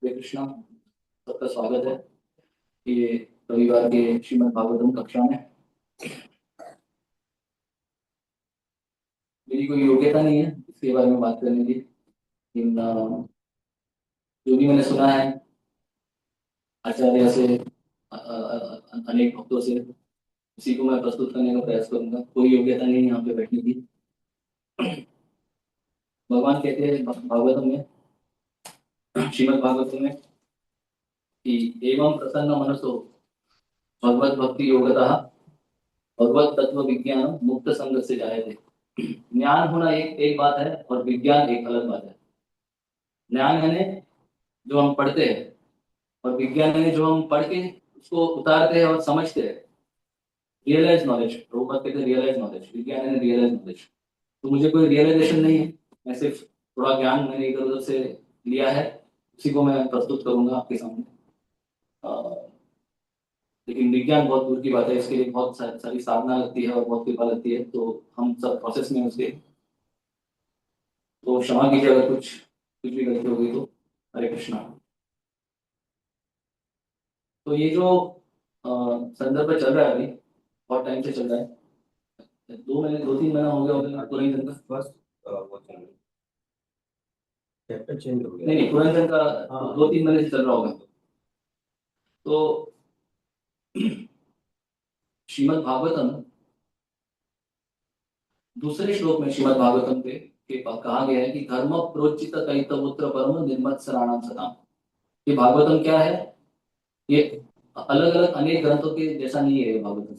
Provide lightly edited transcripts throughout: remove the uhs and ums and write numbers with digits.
हरे कृष्णा। सबका स्वागत है ये रविवार के श्रीमद् भागवतम कक्षा में। मेरी कोई योग्यता नहीं है इसके बारे में बात करने की, लेकिन जो भी मैंने सुना है आचार्य से, अनेक भक्तों से, उसी को मैं प्रस्तुत करने का प्रयास करूंगा। कोई योग्यता नहीं है यहाँ पे बैठने की। भगवान कहते हैं भागवतम में, श्रीमद् भागवतम में कि एवं प्रसन्न मनसो भगवत भक्ति योगतः भगवत तत्व विज्ञान मुक्त संग से जाए थे। ज्ञान होना एक एक बात है और विज्ञान एक अलग बात है। ज्ञान यानी जो हम पढ़ते हैं, और विज्ञान यानी जो हम पढ़ के उसको उतारते हैं और समझते हैं। रियलाइज नॉलेज, प्रभुपाद कहते हैं रियलाइज नॉलेज, विज्ञान यानी रियलाइज नॉलेज। तो मुझे कोई रियलाइजेशन नहीं है, मैं सिर्फ थोड़ा ज्ञान मैंने इधर उधर से लिया है, उसी को मैं प्रस्तुत करूंगा आपके सामने। लेकिन विज्ञान बहुत दूर की बात है, इसके लिए बहुत सारी साधना लगती है और बहुत कृपा लगती है, तो हम सब प्रोसेस में उसके। तो क्षमा कीजिए अगर कुछ कुछ भी गलती हो गई तो। हरे कृष्णा। तो ये जो संदर्भ चल रहा है अभी, बहुत टाइम से चल रहा है। 2 महीने 2-3 महीना हो गया होगा पुरंदर का। फर्स्ट वो चल रहा है, चैप्टर चेंज हो गया। नहीं नहीं, पुरंदर का हाँ 2-3 महीने से चल रहा होगा। तो श्रीमद् भागवतम, दूसरे श्लोक में श्रीमद् भागवतम के कहा गया है कि धर्म प्रोचित कैतवोत्र परम निर्मत्सराणाम सताम। ये भागवतम क्या है? ये अलग अलग अनेक ग्रंथों के जैसा नहीं है। ये भागवतम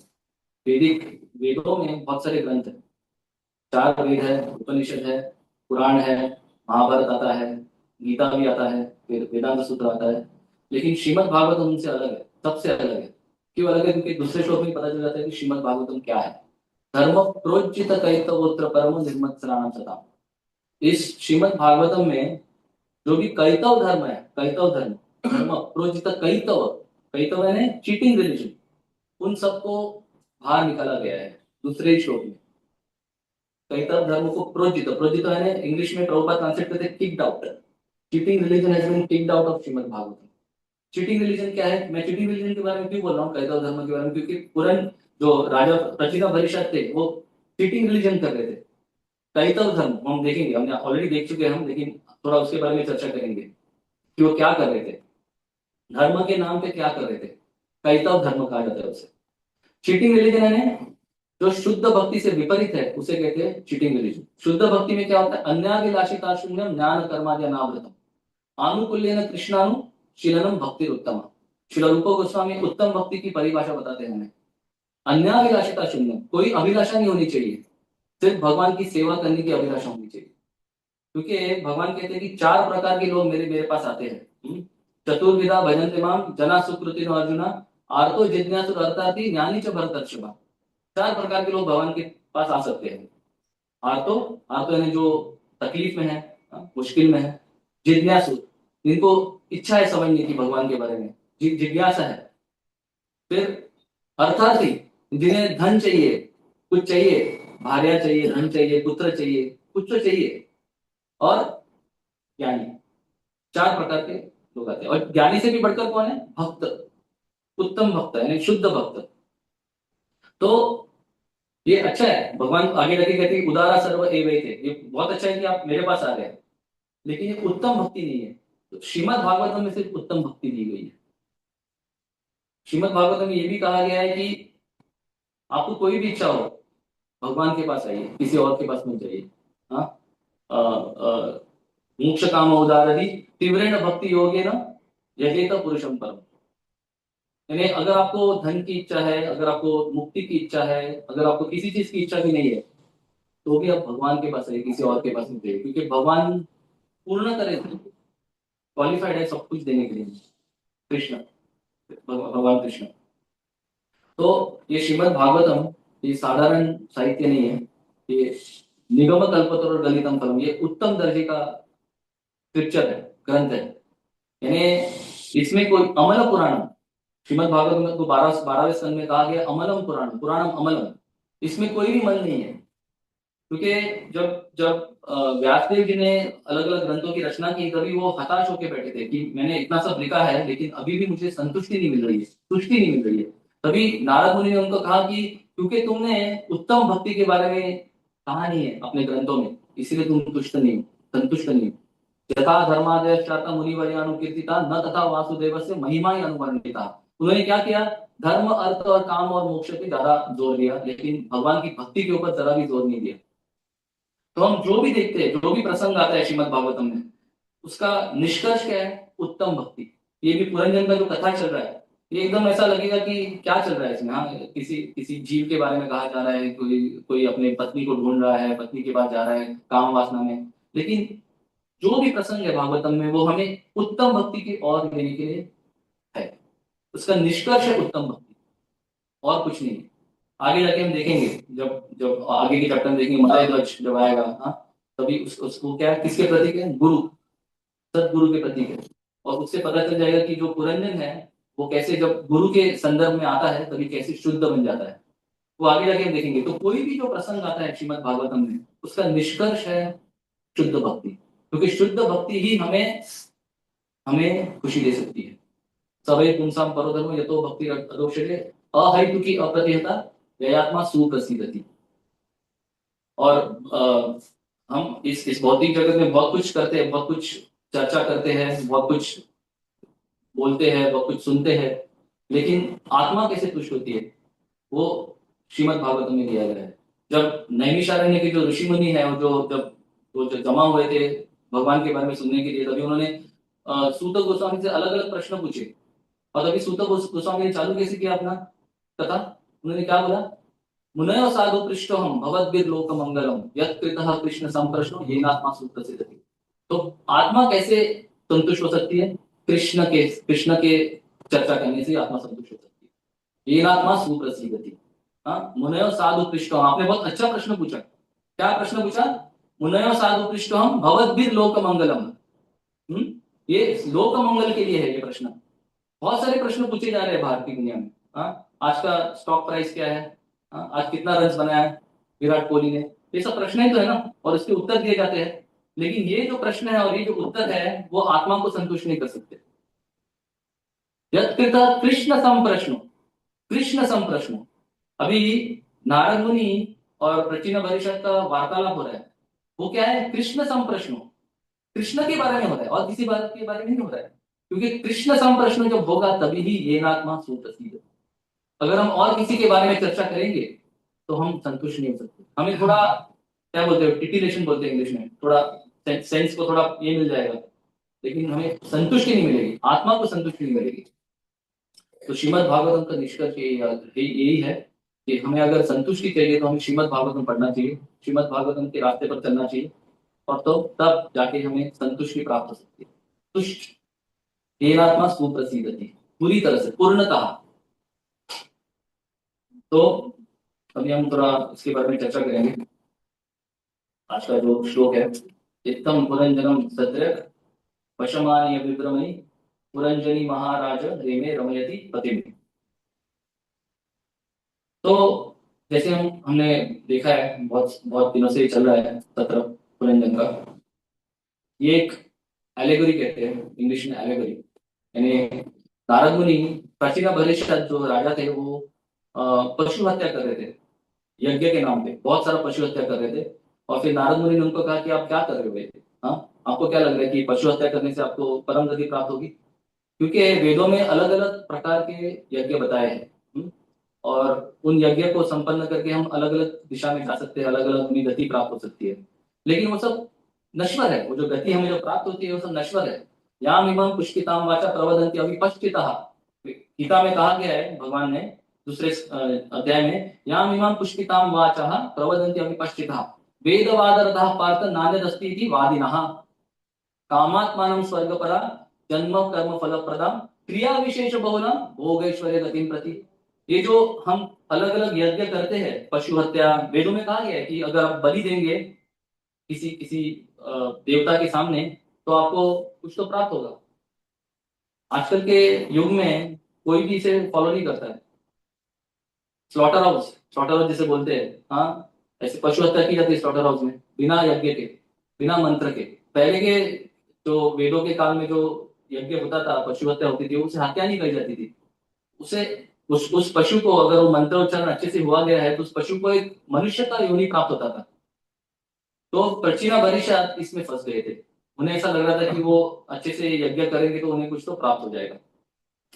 वैदिक वेदों में बहुत सारे ग्रंथ हैं। 4 वेद है, उपनिषद है, पुराण है, महाभारत आता है, गीता भी आता है, फिर वेदांत सूत्र आता है। लेकिन श्रीमद् भागवतम उनसे अलग है, सबसे अलग है। क्यों अलग है? क्योंकि दूसरे श्लोक में पता चल जाता है कि श्रीमद् भागवतम क्या है। धर्म प्रोज्जित कैतवोत्र परम निर्मत्सराणाम सताम। इस श्रीमद् भागवतम में जो भी कैतव धर्म है, कैतव धर्म, धर्म प्रोजित कैतव, कैतव यानी चीटिंग रिलीजन, उन सबको बाहर निकाला गया है दूसरे श्लोक में। कैतव धर्म को प्रोजित, प्रोजित यानी इंग्लिश में प्रभुपाद ट्रांसलेट करते हैं kicked out. Cheating religion has been kicked out of Shrimad Bhagavatam. Cheating religion क्या है? मैं चीटिंग रिलीजन के बारे में क्यों बोल रहा हूँ, कैतव धर्म के बारे में? क्योंकि पुरान जो राजा प्रचीना परिषद थे वो चीटिंग रिलीजन कर रहे थे। कैतव धर्म हम देखेंगे, हमने ऑलरेडी देख चुके हैं हम, लेकिन थोड़ा उसके बारे में चर्चा करेंगे कि वो क्या कर रहे थे, धर्म के नाम पे क्या कर रहे थे। कैतव धर्म कहा जाता है उसे। चीटिंग रिलीजन है जो शुद्ध भक्ति से विपरीत है, उसे कहते हैं चीटिंग रिलीजन। शुद्ध भक्ति में क्या होता है? अन्याभिलाषिता शून्यम ज्ञान कर्माद्य नावृतम आनुकूल्येन कृष्णानु शीलनम भक्ति उत्तम। श्रील रूप गोस्वामी उत्तम भक्ति की परिभाषा बताते हैं हमें। अन्याभिलाषिता शून्यम, कोई अभिलाषा नहीं होनी चाहिए, सिर्फ भगवान की सेवा करने की अभिलाषा होनी चाहिए। क्योंकि भगवान कहते हैं कि 4 प्रकार के लोग मेरे मेरे पास आते हैं। चतुर्विधा भजन्ते माम जना सुकृतिनो अर्जुना आर्तो जिज्ञासु अर्थार्थी ज्ञानी च भरतर्षभा। 4 प्रकार के लोग भगवान के पास आ सकते हैं। आर्तो, आर्तो यानी जो तकलीफ में है, मुश्किल में है। जिज्ञासु, जिनको इच्छा है समझने की भगवान के बारे में, जिज्ञासा है। फिर अर्थार्थी, जिन्हें धन चाहिए, कुछ चाहिए, भार्या चाहिए, धन चाहिए, पुत्र चाहिए, कुछ तो चाहिए। और ज्ञानी। 4 प्रकार के लोग आते हैं। और ज्ञानी से भी बढ़कर कौन है? भक्त, उत्तम भक्त यानी शुद्ध भक्त। तो ये अच्छा है, भगवान आगे जाके कहते हैं उदारा सर्व एवैते, ये बहुत अच्छा है कि आप मेरे पास आ रहे हैं, लेकिन ये उत्तम भक्ति नहीं है। तो श्रीमद् भागवतम में सिर्फ उत्तम भक्ति दी गई है। श्रीमद् भागवतम में ये भी कहा गया है कि आपको कोई भी इच्छा हो, भगवान के पास आइए, किसी और के पास मत जाइए। हाँ, मोक्ष काम उदारधि तीव्रेण भक्ति योगेन यजेत पुरुषम परम। यानी अगर आपको धन की इच्छा है, अगर आपको मुक्ति की इच्छा है, अगर आपको किसी चीज की इच्छा भी नहीं है, तो भी आप भगवान के पास आइए, किसी और के पास नहीं जाइए। क्योंकि भगवान पूर्ण तरह से क्वालिफाइड है सब कुछ देने के लिए। कृष्ण, भगवान कृष्ण। तो ये श्रीमद् भागवतम ये साधारण साहित्य नहीं है, ये निगम कल्पतरु गलितम फलम, ये उत्तम दर्जे का स्क्रिप्चर है, ग्रंथ है। यानी इसमें कोई अमल पुराणम, श्रीमद् भागवत में तो 12वें स्कंद में कहा गया अमलम पुराणम, पुराणम अमलम, इसमें कोई भी मल नहीं है। क्योंकि जब जब व्यासदेव जी ने अलग अलग ग्रंथों की रचना की, तभी वो हताश होकर बैठे थे कि मैंने इतना सब लिखा है लेकिन अभी भी मुझे संतुष्टि नहीं मिल रही है, तुष्टि नहीं मिल रही है। तभी नारद मुनि ने उनको कहा कि क्योंकि तुमने उत्तम भक्ति के बारे में कहा नहीं है अपने ग्रंथों में, इसीलिए तुम तुष्ट नहीं हो, संतुष्ट नहीं हो। यथा धर्मादयश्चात मुनिवर्यानुकीर्तिता न तथा वासुदेव से महिमा ही अनुवर्णिता। उन्होंने क्या किया, धर्म अर्थ और काम और मोक्ष पे ज्यादा जोर दिया, लेकिन भगवान की भक्ति के ऊपर जरा भी जोर नहीं दिया। तो हम जो भी देखते हैं, जो भी प्रसंग आता है श्रीमद् भागवतम में, उसका निष्कर्ष क्या है, उत्तम भक्ति। ये भी पुरंजन का जो कथा चल रहा है, ये एकदम ऐसा लगेगा कि क्या चल रहा है इसमें। हाँ, किसी किसी जीव के बारे में कहा जा रहा है, कोई कोई अपने पत्नी को ढूंढ रहा है, पत्नी के पास जा रहा है काम वासना में, लेकिन जो भी प्रसंग है भागवतम में वो हमें उत्तम भक्ति की ओर लेने के लिए है। उसका निष्कर्ष है उत्तम भक्ति, और कुछ नहीं है। आगे जाके हम देखेंगे, जब जब आगे के चैप्टर में देखेंगे मलय ध्वज जब आएगा, हाँ, तभी उसको क्या है, किसके प्रतीक है, गुरु, सदगुरु के प्रतीक है। और उससे पता चल जाएगा कि जो पुरंजन है वो कैसे जब गुरु के संदर्भ में आता है तभी कैसे शुद्ध बन जाता है, वो आगे जाके हम देखेंगे। तो कोई भी जो प्रसंग आता है श्रीमद् भागवतम में, उसका निष्कर्ष है शुद्ध भक्ति, क्योंकि शुद्ध भक्ति ही हमें हमें खुशी दे सकती है। सवै पुंसाम परोधर्म यतो भक्ति अदोषते अहैतुकी अप्रतिहता व्ययात्मा सुप्रसिद्धति। और हम इस भौतिक जगत में बहुत कुछ करते हैं, बहुत कुछ चर्चा करते हैं, बहुत कुछ बोलते हैं, बहुत कुछ सुनते हैं, लेकिन आत्मा कैसे तुष्ट होती है, वो श्रीमद् भागवत में दिया गया है। जब नैमिषारण्य के जो ऋषि मुनि है, जो जब वो जो जमा हुए थे भगवान के बारे में सुनने के लिए, तभी उन्होंने सूत गोस्वामी से अलग अलग प्रश्न पूछे। और तभी सूत गोस्वामी ने चालू कैसे किया अपना कथा, उन्होंने क्या बोला, मुनयो साधु पृष्ठो हम भगवद्भिर लोक मंगलम यत् कृतः कृष्ण संप्रश्नो येनात्मा सुप्रसिद्धति। तो आत्मा कैसे संतुष्ट हो सकती है, कृष्ण के चर्चा करने से आत्मा संतुष्ट हो सकती है, येनात्मा सुप्रसिद्धति। हाँ, मुनयो साधु पृष्ठो, आपने बहुत अच्छा प्रश्न पूछा। क्या प्रश्न पूछा, मुनयो साधु पृष्ठो हम भगवद्भिर लोक मंगलम। ये लोक मंगल के लिए है ये प्रश्न। बहुत सारे प्रश्न पूछे जा रहे हैं बाहर की दुनिया में। हाँ, आज का स्टॉक प्राइस क्या है, हाँ, आज कितना रन बनाया है विराट कोहली ने, ये सब प्रश्न ही तो है ना, और इसके उत्तर दिए जाते हैं। लेकिन ये जो प्रश्न है और ये जो उत्तर है वो आत्मा को संतुष्ट नहीं कर सकते। यत्कृत कृष्ण संप्रश्नो, कृष्ण संप्रश्नो। अभी नारद मुनि और प्रचीन परिषद का वार्तालाप हो रहा है, वो क्या है, कृष्ण संप्रश्नो, कृष्ण के बारे में हो रहा है और किसी बात के बारे में नहीं हो रहा है। क्योंकि कृष्ण संप्रश्न जब होगा तभी ही ये नात्मा सुप्रसिद्ध। अगर हम और किसी के बारे में चर्चा करेंगे तो हम संतुष्ट नहीं हो सकते। हमें थोड़ा क्या बोलते हैं, टिटिलेशन बोलते हैं इंग्लिश में, थोड़ा सेंस को थोड़ा ये मिल जाएगा, लेकिन हमें संतुष्टि नहीं मिलेगी, आत्मा को संतुष्टि नहीं मिलेगी। तो श्रीमद् भागवतम का निष्कर्ष यही है कि हमें अगर संतुष्टि चाहिए तो हमें श्रीमद् भागवतम पढ़ना चाहिए, श्रीमद् भागवतम के रास्ते पर चलना चाहिए, और तो तब जाके हमें संतुष्टि प्राप्त हो सकती है। तुष्ट येनात्मा सुप्रसिद्धति, पूरी तरह से पूर्णतः। तो अभी हम थोड़ा इसके बारे में चर्चा करेंगे। आज का जो श्लोक है, इत्थम पुरंजनम सदृक् वशमानीय विभ्रमणि पुरंजनी महाराज रेमे रमयति पतिम। तो जैसे हमने देखा है, बहुत बहुत दिनों से चल रहा है सत्र पुरंजन का। ये एक एलेगोरी कहते हैं इंग्लिश में, एलेगोरी यानी नारद मुनि प्राचीन भविष्य जो राजा थे वो पशु हत्या कर रहे थे यज्ञ के नाम पे, बहुत सारा पशु हत्या कर रहे थे। और फिर नारद मुनि ने उनको कहा कि आप क्या कर रहे हो भाई, हाँ, आपको क्या लग रहा है कि पशु हत्या करने से आपको परम गति प्राप्त होगी? क्योंकि वेदों में अलग अलग प्रकार के यज्ञ बताए हैं। और उन यज्ञ को संपन्न करके हम अलग अलग दिशा में जा सकते हैं, अलग अलग अपनी गति प्राप्त हो सकती है। लेकिन वो सब नश्वर है, वो जो गति हमें जो प्राप्त होती है वो सब नश्वर है। याम इमं पुष्पिताम वाचा प्रवदन्ति अविपश्चितः, गीता में कहा गया है भगवान ने दूसरे अध्याय में, याम इमं पुष्पिताम वाचा प्रवदन्ति अविपश्चितः वेदवादरतः पार्थ नान्यदस्ति इति वादिनः कामात्मानं स्वर्गपरा जन्म कर्म फलप्रदा क्रिया विशेष बहुला भोगैश्वर्य गतिम प्रति। ये जो हम अलग अलग यज्ञ करते हैं, पशु हत्या, वेदों में कहा गया है कि अगर आप बलि देंगे किसी किसी देवता के सामने तो आपको कुछ तो प्राप्त होगा। आजकल के युग में कोई भी इसे फॉलो नहीं करता है। स्लॉटर हाउस जिसे बोलते हैं, हाँ, ऐसे पशु हत्या की जाती है स्लॉटर हाउस में, बिना यज्ञ के, बिना मंत्र के। पहले के जो वेदों के काल में जो यज्ञ होता था, पशु हत्या होती थी, उसे हत्या नहीं करी जाती थी। उसे उस पशु को, अगर वो मंत्रोच्चारण अच्छे से हुआ गया है, तो उस पशु को एक मनुष्य का योनि प्राप्त होता था। तो प्राचीना बरिशा इसमें फंस गए थे। उन्हें ऐसा लग रहा था कि वो अच्छे से यज्ञ करेंगे तो उन्हें कुछ तो प्राप्त हो जाएगा।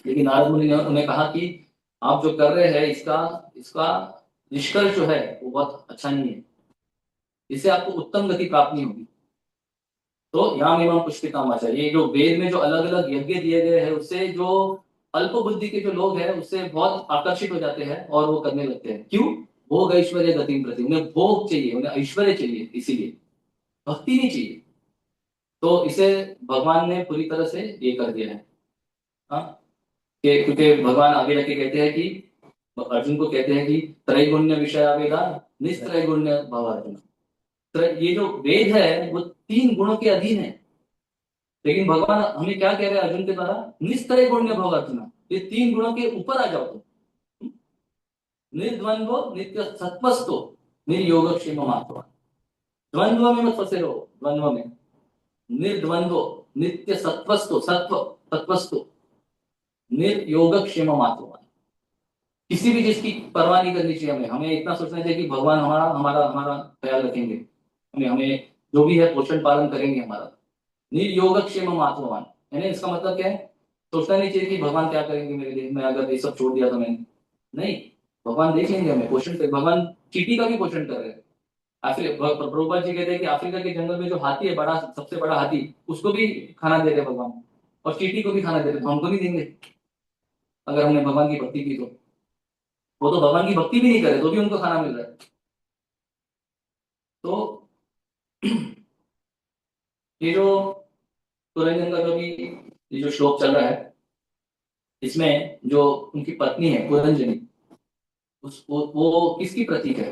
लेकिन नारद मुनि ने उन्हें कहा कि आप जो कर रहे हैं, इसका इसका निष्कर्ष जो है वो बहुत अच्छा नहीं है, इससे आपको उत्तम गति प्राप्त नहीं होगी। तो याम एवं पुष्पिताम आचार्य, ये जो वेद में जो अलग अलग यज्ञ दिए गए हैं, उससे जो अल्प बुद्धि के जो लोग हैं उससे बहुत आकर्षित हो जाते हैं और वो करने लगते हैं। क्यों? भोग ऐश्वर्य गति प्रति, उन्हें भोग चाहिए, उन्हें ऐश्वर्य चाहिए, इसीलिए भक्ति नहीं चाहिए। तो इसे भगवान ने पूरी तरह से ये कर दिया है। हाँ, क्योंकि भगवान आगे जाके कहते हैं कि अर्जुन को कहते हैं कि त्रैगुण्य विषय वेदा निस्त्रैगुण्य भव अर्जुन। ये जो वेद है वो 3 गुणों के अधीन है। लेकिन भगवान हमें क्या कह रहे हैं अर्जुन के द्वारा? निस्त्रैगुण्य भव अर्जुन, ये 3 गुणों के ऊपर आ जाओ तुम। निर्द्वंद्व नित्य सत्वस्तो निर्योगक्षेम आत्मा। द्वंद्व में मत फंसे रहो, द्वंद्व में। निर्द्वंद्व नित्य सत्वस्तो, सत्व सत्वस्तो निर्योगक्षेम आत्मा। किसी भी चीज की परवाह नहीं करनी चाहिए हमें। हमें इतना सोचना चाहिए कि भगवान हमारा हमारा हमारा ख्याल रखेंगे, हमें हमें जो भी है पोषण पालन करेंगे हमारा। निर्योगक्षेम आत्मवान, यानी इसका मतलब क्या है? सोचना नहीं चाहिए कि भगवान क्या करेंगे मेरे लिए, मैं अगर ये सब छोड़ दिया तो मैंने। नहीं, भगवान देख लेंगे हमें, पोषण कर। भगवान चींटी का भी पोषण कर रहे हैं। प्रभुपाद जी कहते हैं कि अफ्रीका के जंगल में जो हाथी है, बड़ा सबसे बड़ा हाथी, उसको भी खाना दे रहे भगवान, और चींटी को भी खाना दे रहे, तो हमको नहीं देंगे अगर हमने भगवान की भक्ति की तो? वो तो भगवान की भक्ति भी नहीं करे तो भी उनको खाना मिल रहा है। तो ये जो पुरंजन का जो भी ये जो श्लोक चल रहा है, इसमें जो उनकी पत्नी है पुरंजनी, वो किसकी प्रतीक है?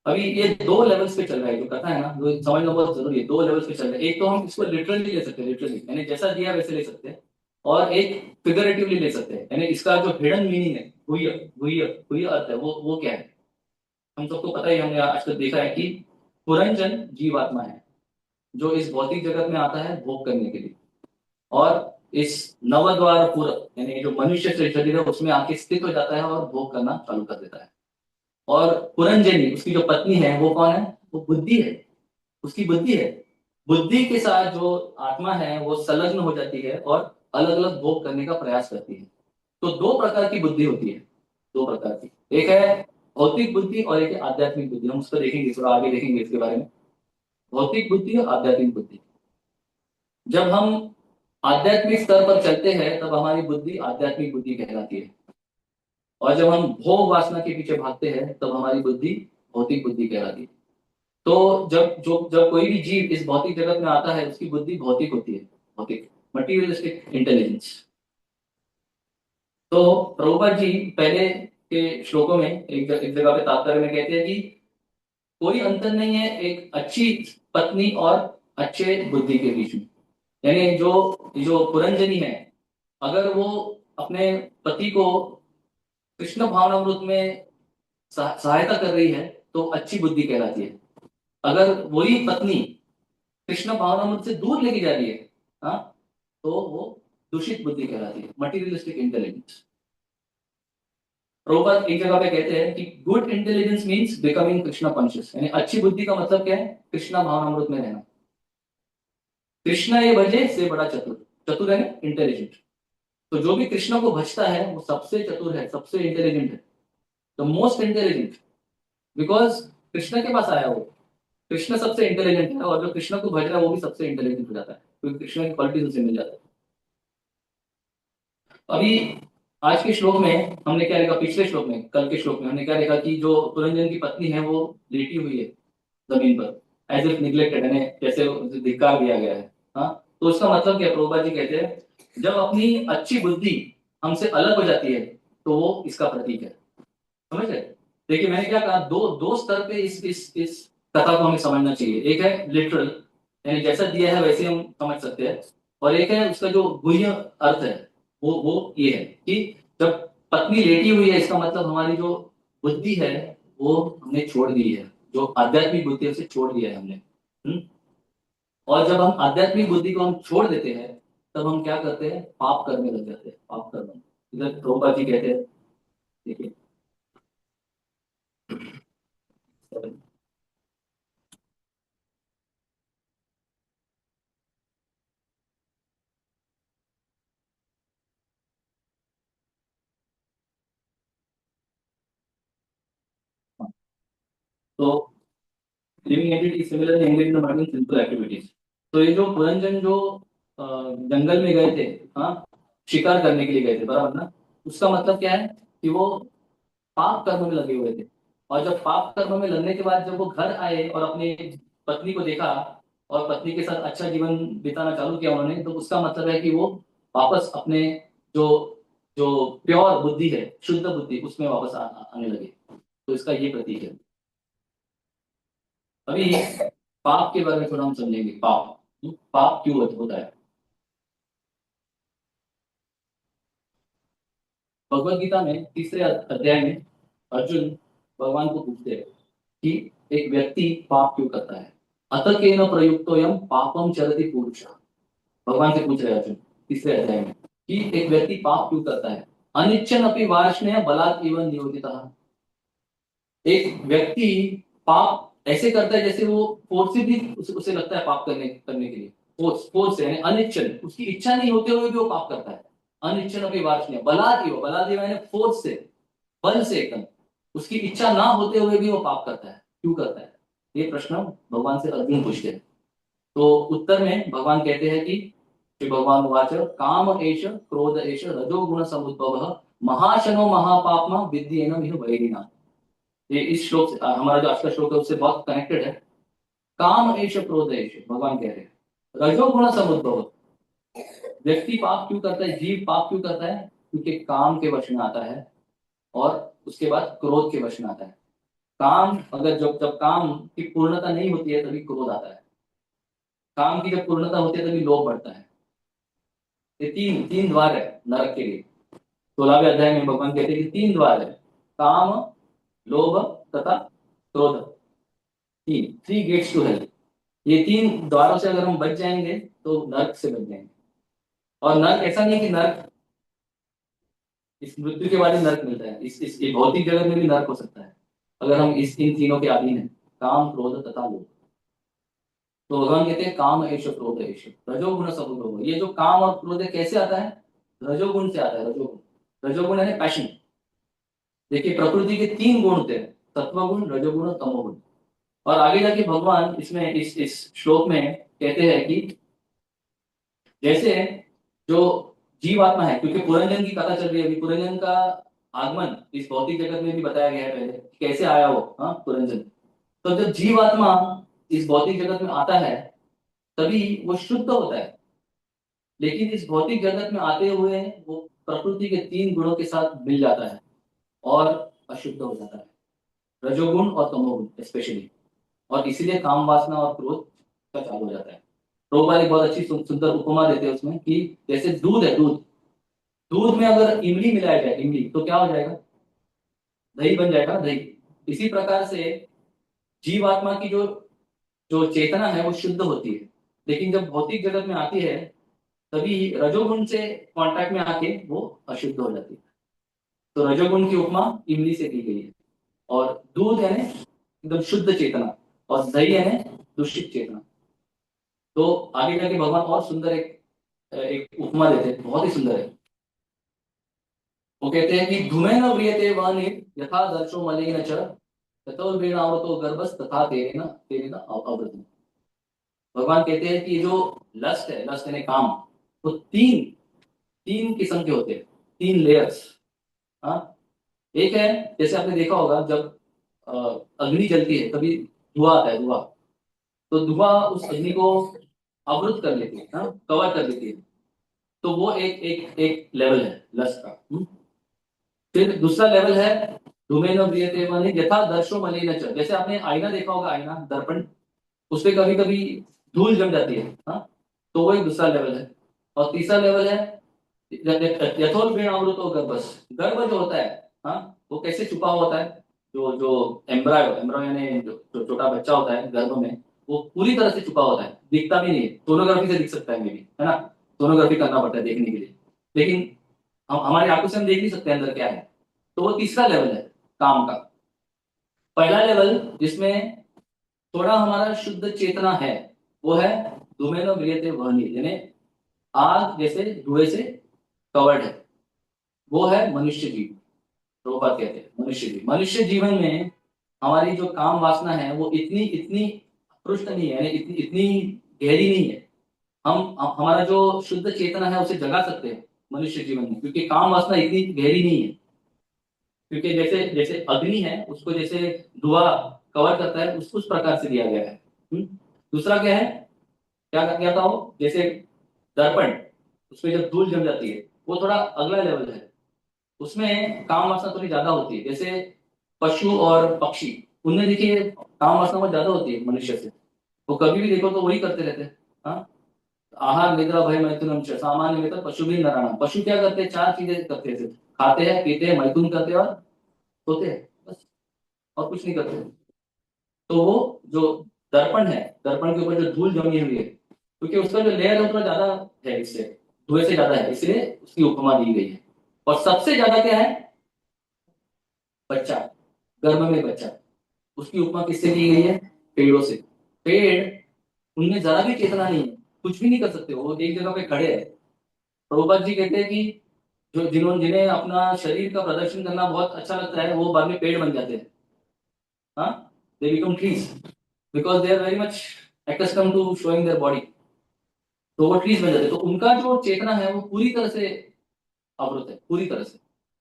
अभी ये 2 लेवल्स पे चल रहा है, जो कथा है ना, वो समझना बहुत जरूरी है। 2 लेवल्स पे चल रहा है। एक तो हम इसको लिटरली ले सकते हैं, लिटरली यानी जैसा दिया वैसे ले सकते हैं, और एक फिगरेटिवली ले सकते हैं, यानी इसका जो हिडन मीनिंग है, गुह्य गुह्य गुह्य अर्थ है, वो क्या है? हम सबको पता ही, हमने आज तक देखा है कि पुरंजन जीवात्मा है जो इस भौतिक जगत में आता है भोग करने के लिए, और इस नवद्वार पुर यानी जो मनुष्य से शरीर है उसमें आके स्थित हो जाता है और भोग करना चालू कर देता है। और पुरंजनी उसकी जो पत्नी है वो कौन है? वो बुद्धि है, उसकी बुद्धि है। बुद्धि के साथ जो आत्मा है वो संलग्न हो जाती है और अलग अलग भोग करने का प्रयास करती है। तो 2 प्रकार की बुद्धि होती है, 2 प्रकार की। एक है भौतिक बुद्धि और एक है आध्यात्मिक बुद्धि। हम उसको देखेंगे, थोड़ा आगे देखेंगे इसके बारे में, भौतिक बुद्धि और आध्यात्मिक बुद्धि। जब हम आध्यात्मिक स्तर पर चलते हैं तब हमारी बुद्धि आध्यात्मिक बुद्धि कहलाती है, और जब हम भोग वासना के पीछे भागते हैं तब हमारी बुद्धि भौतिक बुद्धि कहलाती है। तो जब कोई भी जीव इस भौतिक जगत में आता है उसकी बुद्धि भौतिक होती है, भौतिक, मटीरियलिस्टिक इंटेलिजेंस। तो प्रभुपाद जी पहले के श्लोकों में एक जगह पे तात्पर्य में कहते हैं कि कोई अंतर नहीं है एक अच्छी पत्नी और अच्छे बुद्धि के बीच में। यानी जो जो पुरंजनी है, अगर वो अपने पति को कृष्ण भावनामृत में सहायता कर रही है तो अच्छी बुद्धि कहलाती है। अगर वही पत्नी कृष्ण भावनामृत से दूर लेके जा रही है, हाँ, तो वो दूषित बुद्धि कहलाती है, मटीरियलिस्टिक इंटेलिजेंस। प्रभुपाद एक जगह पे कहते हैं कि good intelligence means becoming Krishna conscious, यानी अच्छी बुद्धि का मतलब क्या है? कृष्णा भावनामृत में रहना। कृष्णा ये भजे से बड़ा चतुर, चतुर है ना, इंटेलिजेंट। तो जो भी कृष्ण को भजता है वो सबसे चतुर है, सबसे इंटेलिजेंट है, the most intelligent, because Krishna के पास आया वो। कृष्ण सबसे इंटेलिजेंट है, और जो कृष्ण को भज रहा है वो भी सबसे इंटेलिजेंट हो जाता है, क्योंकि कृष्ण की क्वालिटीज उसे मिल जाता है। अभी आज के श्लोक में हमने क्या देखा? पिछले श्लोक में, कल के श्लोक में हमने क्या देखा कि जो पुरंजन की पत्नी है वो लेटी हुई है जमीन पर, एज इफ निग्लेक्टेड, यानी जैसे उसे धिक्कार दिया गया है। हाँ, तो उसका मतलब क्या? प्रभुपाद जी कहते हैं जब अपनी अच्छी बुद्धि हमसे अलग हो जाती है तो वो इसका प्रतीक है। समझ रहे? देखिए मैंने क्या कहा, दो दो स्तर पे इस कथा को हमें समझना चाहिए। एक है लिटरल, यानी जैसा दिया है वैसे हम समझ सकते हैं, और एक है उसका जो गुह्य अर्थ है, वो ये है कि जब पत्नी लेटी हुई है इसका मतलब हमारी जो बुद्धि है वो हमने छोड़ दी है, जो आध्यात्मिक बुद्धि है उसे छोड़ दिया है हमने। और जब हम आध्यात्मिक बुद्धि को हम छोड़ देते हैं तब हम क्या करते हैं, पाप करने लग जाते हैं, पाप करना। इधर प्रभुपाद जी कहते हैं, देखिए, तो living entity similarly engage in the mind in simple activities. तो ये जो पुरंजन जो जंगल में गए थे, हाँ, शिकार करने के लिए गए थे, बराबर ना, उसका मतलब क्या है कि वो पाप कर्म में लगे हुए थे। और जब पाप कर्म में लगने के बाद जब वो घर आए और अपनी पत्नी को देखा और पत्नी के साथ अच्छा जीवन बिताना चालू किया उन्होंने, तो उसका मतलब है कि वो वापस अपने जो जो प्योर बुद्धि है, शुद्ध बुद्धि, उसमें वापस आने लगे। तो इसका ये प्रतीक है। अभी पाप के बारे में थोड़ा हम समझेंगे। पाप, पाप क्यों होता है। भगवत गीता में तीसरे अध्याय में अर्जुन भगवान को पूछते हैं कि एक व्यक्ति पाप क्यों करता है। अतः केन प्रयुक्तोयम पापम चरति पुरुष। भगवान से पूछ रहे हैं अर्जुन तीसरे अध्याय में कि एक व्यक्ति पाप क्यों करता है। अनिच्छन अपि वार्ष्णेय बलात् इव नियोजितः। एक व्यक्ति पाप ऐसे करता है जैसे वो फोर्सली उसे लगता है पाप करने करने के लिए। फोर्स यानी अनिच्छन, उसकी इच्छा नहीं होते हुए भी वो पाप करता है। अनिच्छन अपि वार्ष्णेय बलात् इव यानी फोर्स से, बल से एकदम, उसकी इच्छा ना होते हुए भी वो पाप करता है। क्यों करता है, ये प्रश्न भगवान से अर्जुन पूछते हैं। तो उत्तर में भगवान कहते हैं कि श्री भगवान वाच काम एष क्रोध एष रजोगुण समुद्भव महाशनो महापापमा विद्येन इह वैरिणा। ये इस श्लोक से हमारा जो आज का श्लोक है उससे बहुत कनेक्टेड है। काम एष क्रोध एष, भगवान कह रहे हैं रजोगुण समुद्भव। व्यक्ति पाप क्यों करता है, जीव पाप क्यों करता है, क्योंकि काम के वश में आता है और उसके बाद क्रोध के वश में आता है। काम अगर जब जब काम की पूर्णता नहीं होती है तभी क्रोध आता है। काम की जब पूर्णता होती है तभी लोभ बढ़ता है। ये तीन तीन द्वार है नरक के लिए। 16वें अध्याय में भगवान कहते हैं कि तीन द्वार है, काम, लोभ तथा क्रोध। तीन, थ्री गेट्स टू हेल। ये तीन द्वारों से अगर हम बच जाएंगे तो नरक से बच जाएंगे। और नरक ऐसा नहीं है कि नरक इस मृत्यु के बाद ही नरक मिलता है, इस भौतिक जगत में भी नरक हो सकता है अगर हम इस इन तीनों के अधीन है, काम क्रोध तथा लोभ। तो भगवान कहते हैं काम एष क्रोध एष रजोगुण समुद्भव। ये जो काम और क्रोध है कैसे आता है, रजोगुण से आता है। रजोगुण, रजोगुण यानी पैशन। देखिए प्रकृति के तीन गुण होते हैं, सत्वगुण, रजोगुण और तमोगुण। और आगे जाके भगवान इसमें इस श्लोक में कहते हैं कि जैसे जो जीवात्मा है, क्योंकि पुरंजन की कथा चल रही है अभी, पुरंजन का आगमन इस भौतिक जगत में भी बताया गया है पहले, कैसे आया वो, हाँ, पुरंजन। तो जब जीवात्मा इस भौतिक जगत में आता है तभी वो शुद्ध होता है। लेकिन इस भौतिक जगत में आते हुए वो प्रकृति के तीन गुणों के साथ मिल जाता है और अशुद्ध हो जाता है, रजोगुण और तमोगुण स्पेशली। और इसीलिए काम वासना और क्रोध का चालू हो जाता है। प्रभुपाद एक बहुत अच्छी सुंदर उपमा देते हैं उसमें कि जैसे दूध है, दूध, दूध में अगर इमली मिलाया जाए, इमली, तो क्या हो जाएगा, दही बन जाएगा, दही। इसी प्रकार से जीवात्मा की जो जो चेतना है वो शुद्ध होती है, लेकिन जब भौतिक जगत में आती है तभी रजोगुण से कांटेक्ट में आके वो अशुद्ध हो जाती है। तो रजोगुण की उपमा इमली से की गई है। और दूध है एकदम शुद्ध चेतना, और दही है दूषित चेतना। तो आगे जाके भगवान और सुंदर एक उपमा देते हैं, बहुत ही सुंदर है। वो कहते हैं कि धूमेन व्रियते वह्निः यथा दर्शो मलेन च ततोर्वीणावतो गर्भस् तथा तेनेन आवृतम्। भगवान कहते हैं कि ये जो लस्ट है, लस्ट यानी काम, तो तीन तीन किस्म के होते हैं, तीन लेयर्स। हाँ, एक है, जैसे आपने देखा होगा जब अ, अग्नि जलती है तभी धुआं आता है, धुआं। तो धुआं उस अग्नि को अवरुद्ध कर लेती है, हाँ, कवर कर लेती है। तो वो एक एक एक लेवल है लस्ट का। फिर दूसरा लेवल है धूमेन व्रियते वह्निः यथा दर्शो मलिन च। जैसे आपने आईना देखा होगा, आईना, दर्पण, उस पे कभी कभी धूल जम जाती है, हाँ, तो वो एक दूसरा लेवल है। और तीसरा लेवल है यथोल्बेनावृतो गर्भस्। गर्भ जो होता है, हाँ, वो कैसे छुपा हुआ होता है, जो एम्ब्रायो यानी जो छोटा बच्चा होता है गर्भ में, वो पूरी तरह से छुपा होता है, दिखता भी नहीं है। सोनोग्राफी से दिख सकता है, मे भी, है ना। सोनोग्राफी करना पड़ता है देखने के लिए, लेकिन हम हमारी आंखों से हम देख नहीं सकते अंदर क्या है। तो वो तीसरा लेवल है काम का। पहला लेवल जिसमें थोड़ा हमारा शुद्ध चेतना है, वो है धूमेनो म्रियते वह्नि, यानी आग जैसे धुएं से कवर्ड है, वो है मनुष्य जीवन। प्रभुपाद कहते हैं मनुष्य जीवन में हमारी जो काम वासना है वो इतनी इतनी पृष्ठ नहीं है, यानी इतनी इतनी गहरी नहीं है। हमारा जो शुद्ध चेतना है उसे जगा सकते हैं मनुष्य जीवन में, क्योंकि काम वासना इतनी गहरी नहीं है। क्योंकि जैसे जैसे अग्नि है, उसको जैसे धुआं कवर करता है, उस प्रकार से दिया गया है। दूसरा क्या है, क्या क्या था वो, जैसे दर्पण, उसमें जब धूल जम जाती है, वो थोड़ा अगला लेवल है। उसमें काम वासना थोड़ी ज्यादा होती है। जैसे पशु और पक्षी, उनमें देखिए काम वासना बहुत ज्यादा होती है मनुष्य से। वो कभी भी देखो तो वही करते रहते हैं। हाँ, आहार निद्रा भय मैथुनम च सामान्य में तो पशु भी नराणाम। पशु क्या करते हैं, चार चीजें करते थे, खाते हैं, पीते हैं, मैथुन करते हैं और सोते हैं, बस, और कुछ नहीं करते। तो वो जो दर्पण है, दर्पण के ऊपर जो धूल जमी हुई है, क्योंकि उसका जो लेयर है वो थोड़ा ज्यादा है, इससे धुएं से ज्यादा है, इसलिए उसकी उपमा दी गई है। और सबसे ज्यादा क्या है, बच्चा, गर्भ में बच्चा, उसकी उपमा किससे की गई है, पेड़ों से। पेड़, उनमें जरा भी चेतना नहीं है, कुछ भी नहीं कर सकते, वो एक जगह पे खड़े हैं। प्रभुपाद जी कहते हैं कि जिन्हें अपना शरीर का प्रदर्शन करना बहुत अच्छा लगता है, वो बाद में पेड़ बन जाते हैं। हाँ, they become trees because they are very much accustomed to showing their body. तो वो ट्रीज बन जाते हैं। तो उनका जो चेतना है वो पूरी तरह से अवरुद्ध है, पूरी तरह से।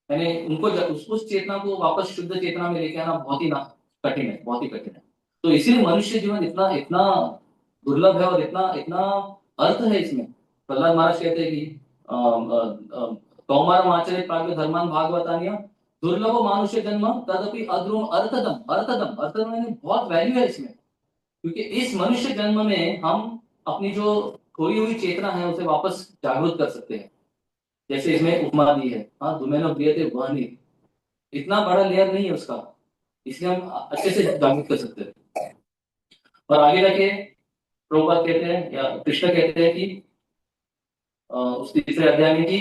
यानी उनको उस चेतना को वापस शुद्ध चेतना में लेके आना बहुत ही कठिन है, बहुत ही कठिन है। तो इसीलिए मनुष्य जीवन इतना इतना दुर्लभ है, और इतना इतना अर्थ है इसमें। प्रहलाद महाराज कहते हैं कि कौमारम आचरित प्राज्ञ धर्मान भागवतानिया दुर्लभ मानुष्य जन्म तदपि अद्रुम अर्थदम। अर्थदम, अर्थदम यानी बहुत वैल्यू है इसमें, क्योंकि इस मनुष्य जन्म में हम अपनी जो खोई हुई चेतना है उसे वापस जागृत कर सकते हैं। जैसे इसमें उपमा दी है, हाँ, धूमेनो प्रियते वह्नि, इतना बड़ा लेयर नहीं है उसका, इसलिए हम अच्छे से जागृत कर सकते हैं। और आगे जाके प्रभुपाद कहते हैं या कृष्ण कहते हैं कि उस तीसरे अध्याय में कि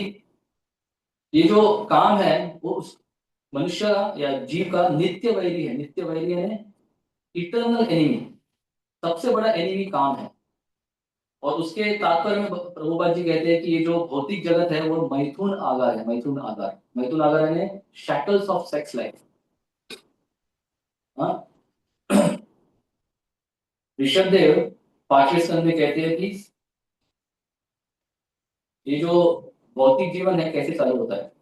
ये जो काम है वो उस मनुष्य या जीव का नित्य वैरी है। नित्य वैरी है, इटर्नल एनिमी, सबसे बड़ा एनिमी काम है। और उसके तात्पर्य में प्रभुपाद जी कहते हैं कि ये जो भौतिक जगत है वो मैथुन आगार है। मैथुन आगार, मैथुन आगार यानी शैकल्स ऑफ सेक्स लाइफ। हाँ, ऋषभदेव पांचवें स्कंद में कहते हैं कि ये जो भौतिक जीवन है कैसे चालू होता है,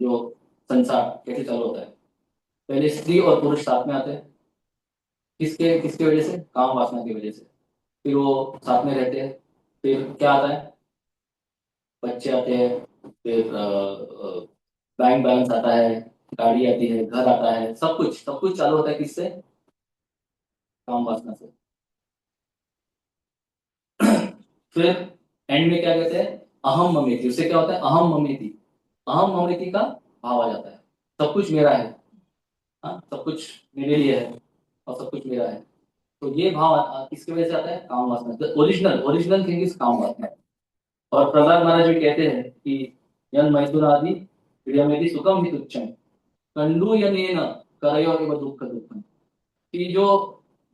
जो संसार कैसे चालू होता है। पहले स्त्री और पुरुष साथ में आते हैं, किसके किसके वजह से, काम वासना की वजह से। फिर वो साथ में रहते हैं, फिर क्या आता है, बच्चे आते हैं, फिर बैंक बैलेंस आता है, गाड़ी आती है, घर आता है, सब कुछ चालू होता है किससे, काम वासना से। फिर एंड में क्या कहते हैं, अहम ममेती, उससे क्या होता है, अहम ममेती, अहम ममेती का भाव आ जाता है, सब कुछ मेरा है। हाँ, सब कुछ मेरे लिए है और सब कुछ मेरा है। तो ये भाव किसकी वजह से आता है, काम वासना। ओरिजिनल ओरिजिनल थिंग इज काम वासना। और प्रहलाद महाराज भी कहते हैं कि यन मैथुन आदि प्रियमेति सुखम ही तुच्छम कंडू यनेन करयो एव दुख दुखम। कि जो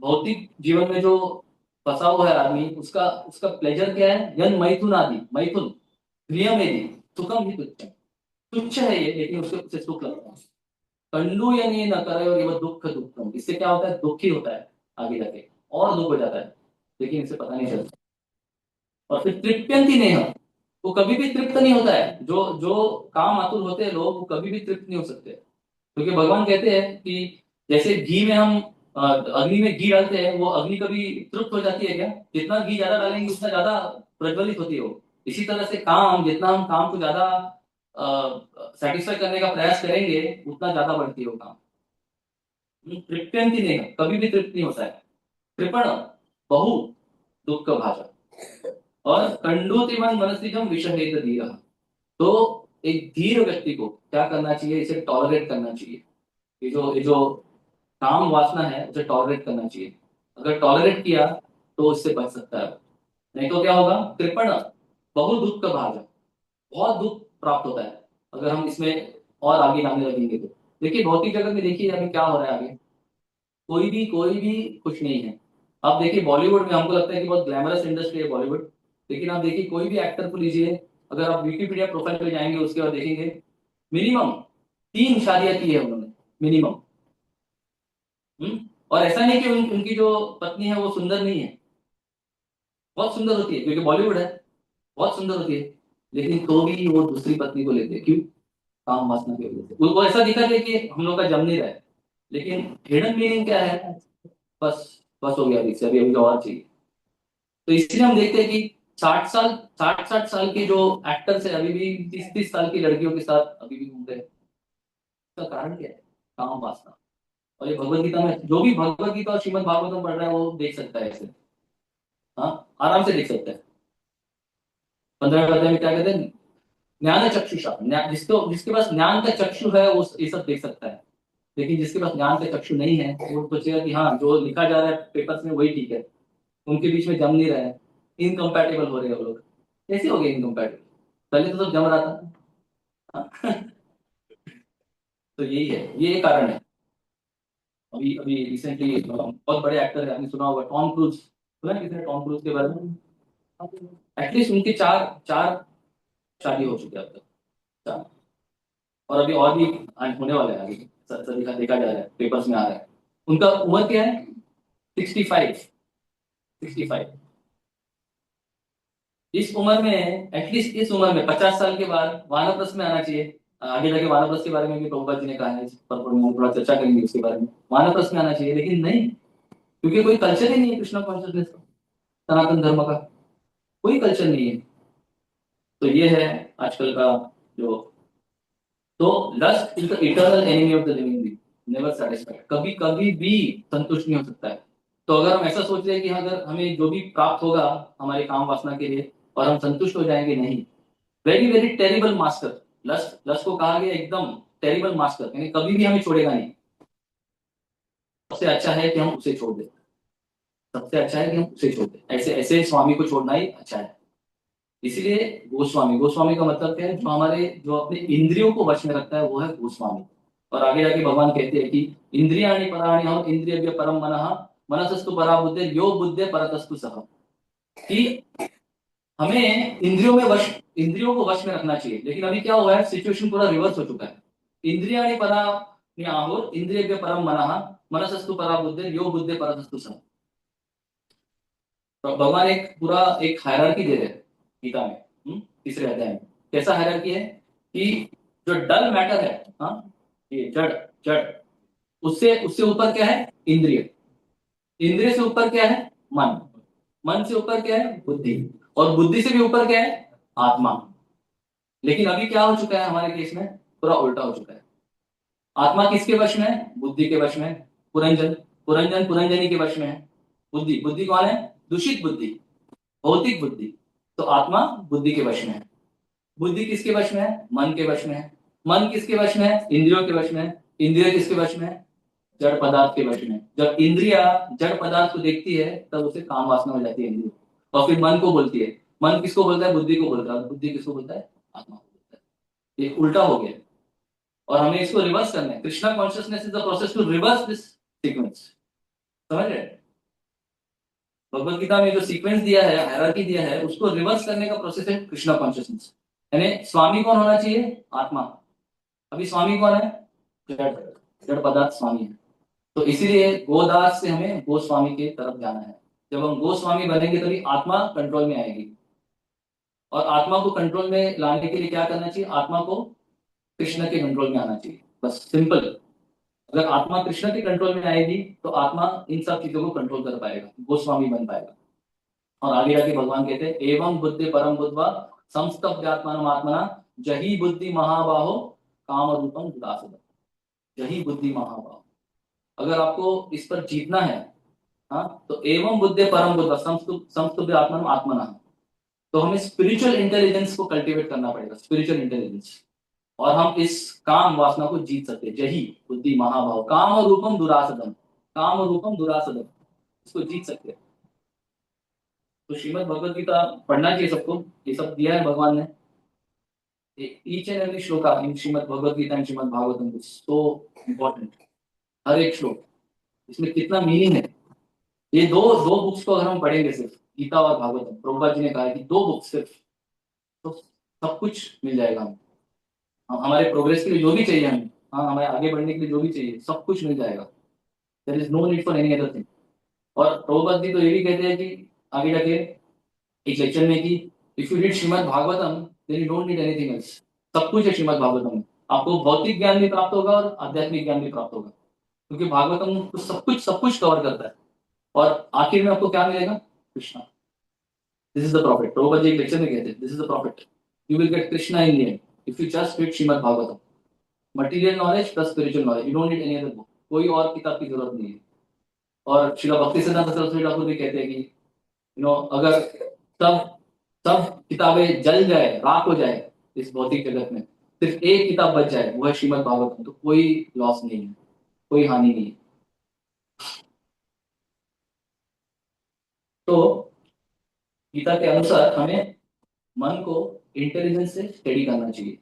भौतिक जीवन में जो फंसा हुआ है आदमी, उसका उसका प्लेजर क्या है, यन मैथुन आदि, मैथुन प्रियमेति सुखम ही तुच्छम, तुच्छ है ये, लेकिन उससे उसे सुख लगता है। कंडू यनेन करयो एव दुख दुखम, इससे क्या होता है, दुखी होता है आगे जाके, और दुख हो जाता है, लेकिन इसे पता नहीं चलता। और फिर तृप्यंती नेह, वो कभी भी तृप्त नहीं होता है। जो जो काम आतुर होते हैं लोग, वो कभी भी तृप्त नहीं हो सकते। क्योंकि भगवान कहते हैं कि जैसे घी में हम अग्नि में घी डालते हैं, वो अग्नि कभी तृप्त हो जाती है क्या, जितना घी ज्यादा डालेंगे उतना ज्यादा प्रज्वलित होती है वो। इसी तरह से काम, जितना हम काम को ज्यादा सेटिस्फाई करने का प्रयास करेंगे, उतना ज्यादा बढ़ती है वो काम। तृप्यंती नहीं, कभी भी तृप्त नहीं होता है। कृपण बहु दुख भाषा, और कंडूतिमन मनसिजम विषहेत धीरः। तो एक धीर व्यक्ति को क्या करना चाहिए, इसे टॉलरेट करना चाहिए। ये जो काम वासना है उसे टॉलरेट करना चाहिए। अगर टॉलरेट किया तो उससे बच सकता है, नहीं तो क्या होगा, कृपण बहुत दुख का भाग है, बहुत दुख प्राप्त होता है अगर हम इसमें और आगे आने लगेंगे तो। देखिए भौतिक जगत में देखिए अभी क्या हो रहा है आगे, कोई भी खुश नहीं है। अब देखिए बॉलीवुड में हमको लगता है कि बहुत ग्लैमरस इंडस्ट्री है बॉलीवुड, लेकिन आप देखिए कोई भी एक्टर को लीजिए, अगर आप विकिपीडिया प्रोफाइल पे जाएंगे उसके बाद देखेंगे मिनिमम 3 शादियां की है उन्होंने, मिनिमम। और ऐसा नहीं कि उनकी जो पत्नी है वो सुंदर नहीं है, बहुत सुंदर होती है क्योंकि बॉलीवुड है, बहुत सुंदर होती है, लेकिन तो भी वो दूसरी पत्नी को लेते हैं, क्यों? काम वासना की वजह से। वो ऐसा दिखा दे कि हम लोग का जम नहीं रहा है, लेकिन हिडन मीनिंग क्या है, बस बस हो गया अभी से, अभी अभी और चाहिए। तो इसलिए हम देखते हैं कि 60 साल, 60-60 साल के जो एक्टर्स है अभी भी 30-30 साल की लड़कियों के साथ अभी भी घूम रहे हैं। इसका कारण क्या है? काम वासना। और ये भगवत गीता में, जो भी भगवत गीता और श्रीमद भागवतम पढ़ रहा है वो देख सकता है इसे, हाँ, आराम से देख सकता है। 15वें अध्याय में क्या कहते हैं, ज्ञान चक्षुषा, जिसके पास ज्ञान का चक्षु है वो ये सब देख सकता है। लेकिन जिसके पास ज्ञान का चक्षु नहीं है वो सोचेगा कि हाँ जो लिखा जा रहा है पेपर्स में वही ठीक है, उनके बीच में जम नहीं रहा है, इनकम्पैटिबल हो रहे हैं वो लोग। कैसे हो गए इनकम्पैटिबल? पहले तो सब जम रहा था। हाँ। तो यही है, ये एक कारण है। अभी अभी रिसेंटली बहुत बड़े एक्टर है, आपने सुना होगा टॉम क्रूज, सुना है किसी ने टॉम क्रूज के बारे में? एटलीस्ट उनके चार चार शादी हो चुकी है अब तक, चार। और अभी और भी होने वाला है आगे, देखा देखा जा रहा है, पेपर्स में आ रहा है। उनका उम्र क्या है? 65, 65। इस उम्र में, एटलीस्ट इस उम्र में 50 साल के बाद वानप्रस्थ में आना चाहिए। आगे जाके वानप्रस्थ के बारे में भी प्रभुपाद जी ने कहा है, इस पर हम थोड़ा चर्चा करेंगे उसके बारे में। वानप्रस्थ में आना चाहिए, लेकिन नहीं, क्योंकि कोई कल्चर ही नहीं है कृष्णा कॉन्शियसनेस का, सनातन धर्म का कोई कल्चर नहीं है। तो ये है आजकल का जो, तो lust is the eternal enemy of the living being, never satisfied, कभी कभी भी संतुष्ट नहीं हो सकता है। तो अगर हम ऐसा सोच रहे हैं कि अगर हमें जो भी प्राप्त होगा हमारे काम वासना के लिए और हम संतुष्ट हो जाएंगे, नहीं, very very terrible master. Lust, lust को कहा गया एकदम टेरिबल मास्टर, यानी कभी भी हमें छोड़ेगा नहीं। सबसे अच्छा है कि हम उसे छोड़ दें, सबसे अच्छा है कि हम उसे छोड़ दें, ऐसे ऐसे स्वामी को छोड़ना ही अच्छा है। इसीलिए गोस्वामी, गोस्वामी का मतलब क्या है, जो हमारे जो अपने इंद्रियों को वश में रखता है वो है गोस्वामी। और आगे जाके भगवान कहते हैं कि इंद्रियाणि पराणि हम इंद्रिय परम मनः मनसस्तु परा बुद्धि यो बुद्धि परतस्तु सह, कि हमें इंद्रियों को वश में रखना चाहिए। लेकिन अभी क्या हुआ है, सिचुएशन पूरा रिवर्स हो चुका है। इंद्रियाणि परा आहुर इंद्रिय परम मनः मनसस्तु परा बुद्धि यो बुद्धि परतस्तु सह। तो भगवान एक पूरा एक हायरार्की दे रहे हैं गीता में, तीसरे अध्याय में। कैसा हायरार्की है कि जो डल मैटर है, हाँ, ये जड़, जड़, उससे उससे ऊपर क्या है, इंद्रिय, इंद्रिय से ऊपर क्या है, मन, मन से ऊपर क्या है, बुद्धि, और बुद्धि से भी ऊपर क्या है, आत्मा। लेकिन अभी क्या हो चुका है हमारे केस में, पूरा उल्टा हो चुका है। आत्मा किसके वश में है, बुद्धि के वश में है। पुरंजन, पुरंजन पुरंजनी के वश में है। बुद्धि, बुद्धि कौन है, दूषित बुद्धि, भौतिक बुद्धि। तो आत्मा बुद्धि के वश में है। बुद्धि किसके वश में है, मन के वश में है। मन किसके वश में है, इंद्रियों के वश में है। इंद्रिय किसके वश में है, जड़ पदार्थ के वश में है। जब इंद्रिया जड़ पदार्थ को देखती है तब उसे काम वासना हो जाती है इंद्रिय, और फिर मन को बोलती है। मन किसको बोलता है, बुद्धि को बोलता है। बुद्धि किसको बोलता है, आत्मा को बोलता है। ये उल्टा हो गया, और हमें इसको रिवर्स करना है। Krishna consciousness is the process to reverse this sequence, समझ रहे हैं? भगवत गीता में जो सीक्वेंस दिया है, हायरार्की दिया है, उसको रिवर्स करने का प्रोसेस है कृष्णा कॉन्शियसनेस। यानी स्वामी कौन होना चाहिए, आत्मा। अभी स्वामी कौन है, जड़, जड़ पदार्थ स्वामी है। तो इसीलिए गोदास से हमें गोस्वामी की तरफ जाना है। जब हम गोस्वामी बनेंगे तभी आत्मा कंट्रोल में आएगी। और आत्मा को कंट्रोल में लाने के लिए क्या करना चाहिए, आत्मा को कृष्ण के कंट्रोल में आना चाहिए, बस सिंपल। अगर आत्मा कृष्ण के कंट्रोल में आएगी तो आत्मा इन सब चीजों को कंट्रोल कर पाएगा, गोस्वामी बन पाएगा। और आगे जाके भगवान कहते हैं एवं बुद्धि परम बुद्धवा संस्तभ्यात्मानम आत्मना जही बुद्धि महाबाहो काम रूपम विलासद। जही बुद्धि महाबाहो, अगर आपको इस पर जीतना है, हाँ, तो एवं बुद्धि परम बुद्धवा संस्तभ्यात्मानम आत्मना, तो हमें स्पिरिचुअल इंटेलिजेंस को कल्टीवेट करना पड़ेगा, स्पिरिचुअल इंटेलिजेंस। और हम इस काम वासना को जीत सकते हैं। जही बुद्धि महाभाव काम और रूपम दुरासदम, काम और रूपम दुरासदम, इसको जीत सकते हैं। तो श्रीमद् भगवद गीता पढ़ना चाहिए सबको, ये सब दिया है भगवान ने। Each and every shloka in Shrimad Bhagavad Gita and Shrimad Bhagavatam is so important. हर एक श्लोक, इसमें कितना मीनिंग है। ये दो दो बुक्स को अगर हम पढ़ेंगे, सिर्फ गीता और भागवतम, प्रभुपाद जी ने कहा है कि दो बुक्स सिर्फ, तो सब कुछ मिल जाएगा हमें। हमारे प्रोग्रेस के लिए जो भी चाहिए हमें, हाँ हमारे आगे बढ़ने के लिए जो भी चाहिए, सब कुछ मिल जाएगा। There is no need for any other thing. और प्रभुपाद जी तो ये भी कहते हैं कि आगे जाके एक लेक्चर में कि if you read Shrimad Bhagavatam then you don't need anything else. सब कुछ है श्रीमद् भागवतम में, आपको भौतिक ज्ञान भी प्राप्त होगा और आध्यात्मिक ज्ञान भी प्राप्त होगा, क्योंकि भागवतम तो सब कुछ कवर करता है। और आखिर में आपको क्या मिलेगा? Krishna. This is the profit. Prabhupada ji एक लेक्चर में कहते हैं this is the profit, you will get Krishna in the end if you just read Shrimad Bhagavatam. Material knowledge plus spiritual knowledge, you don't need any other book, कोई और किताब की जरूरत नहीं है। और श्रील भक्ति सिद्धांत सरस्वती ठाकुर भी कहते हैं कि अगर सब सब किताबें जल जाए, राख हो जाए इस भौतिक जगत में, सिर्फ एक किताब बच जाए, वो है श्रीमद् भागवतम, तो कोई लॉस नहीं है, कोई हानि नहीं है। तो गीता के अनुसार हमें मन को इंटेलिजेंस से स्टडी करना चाहिए।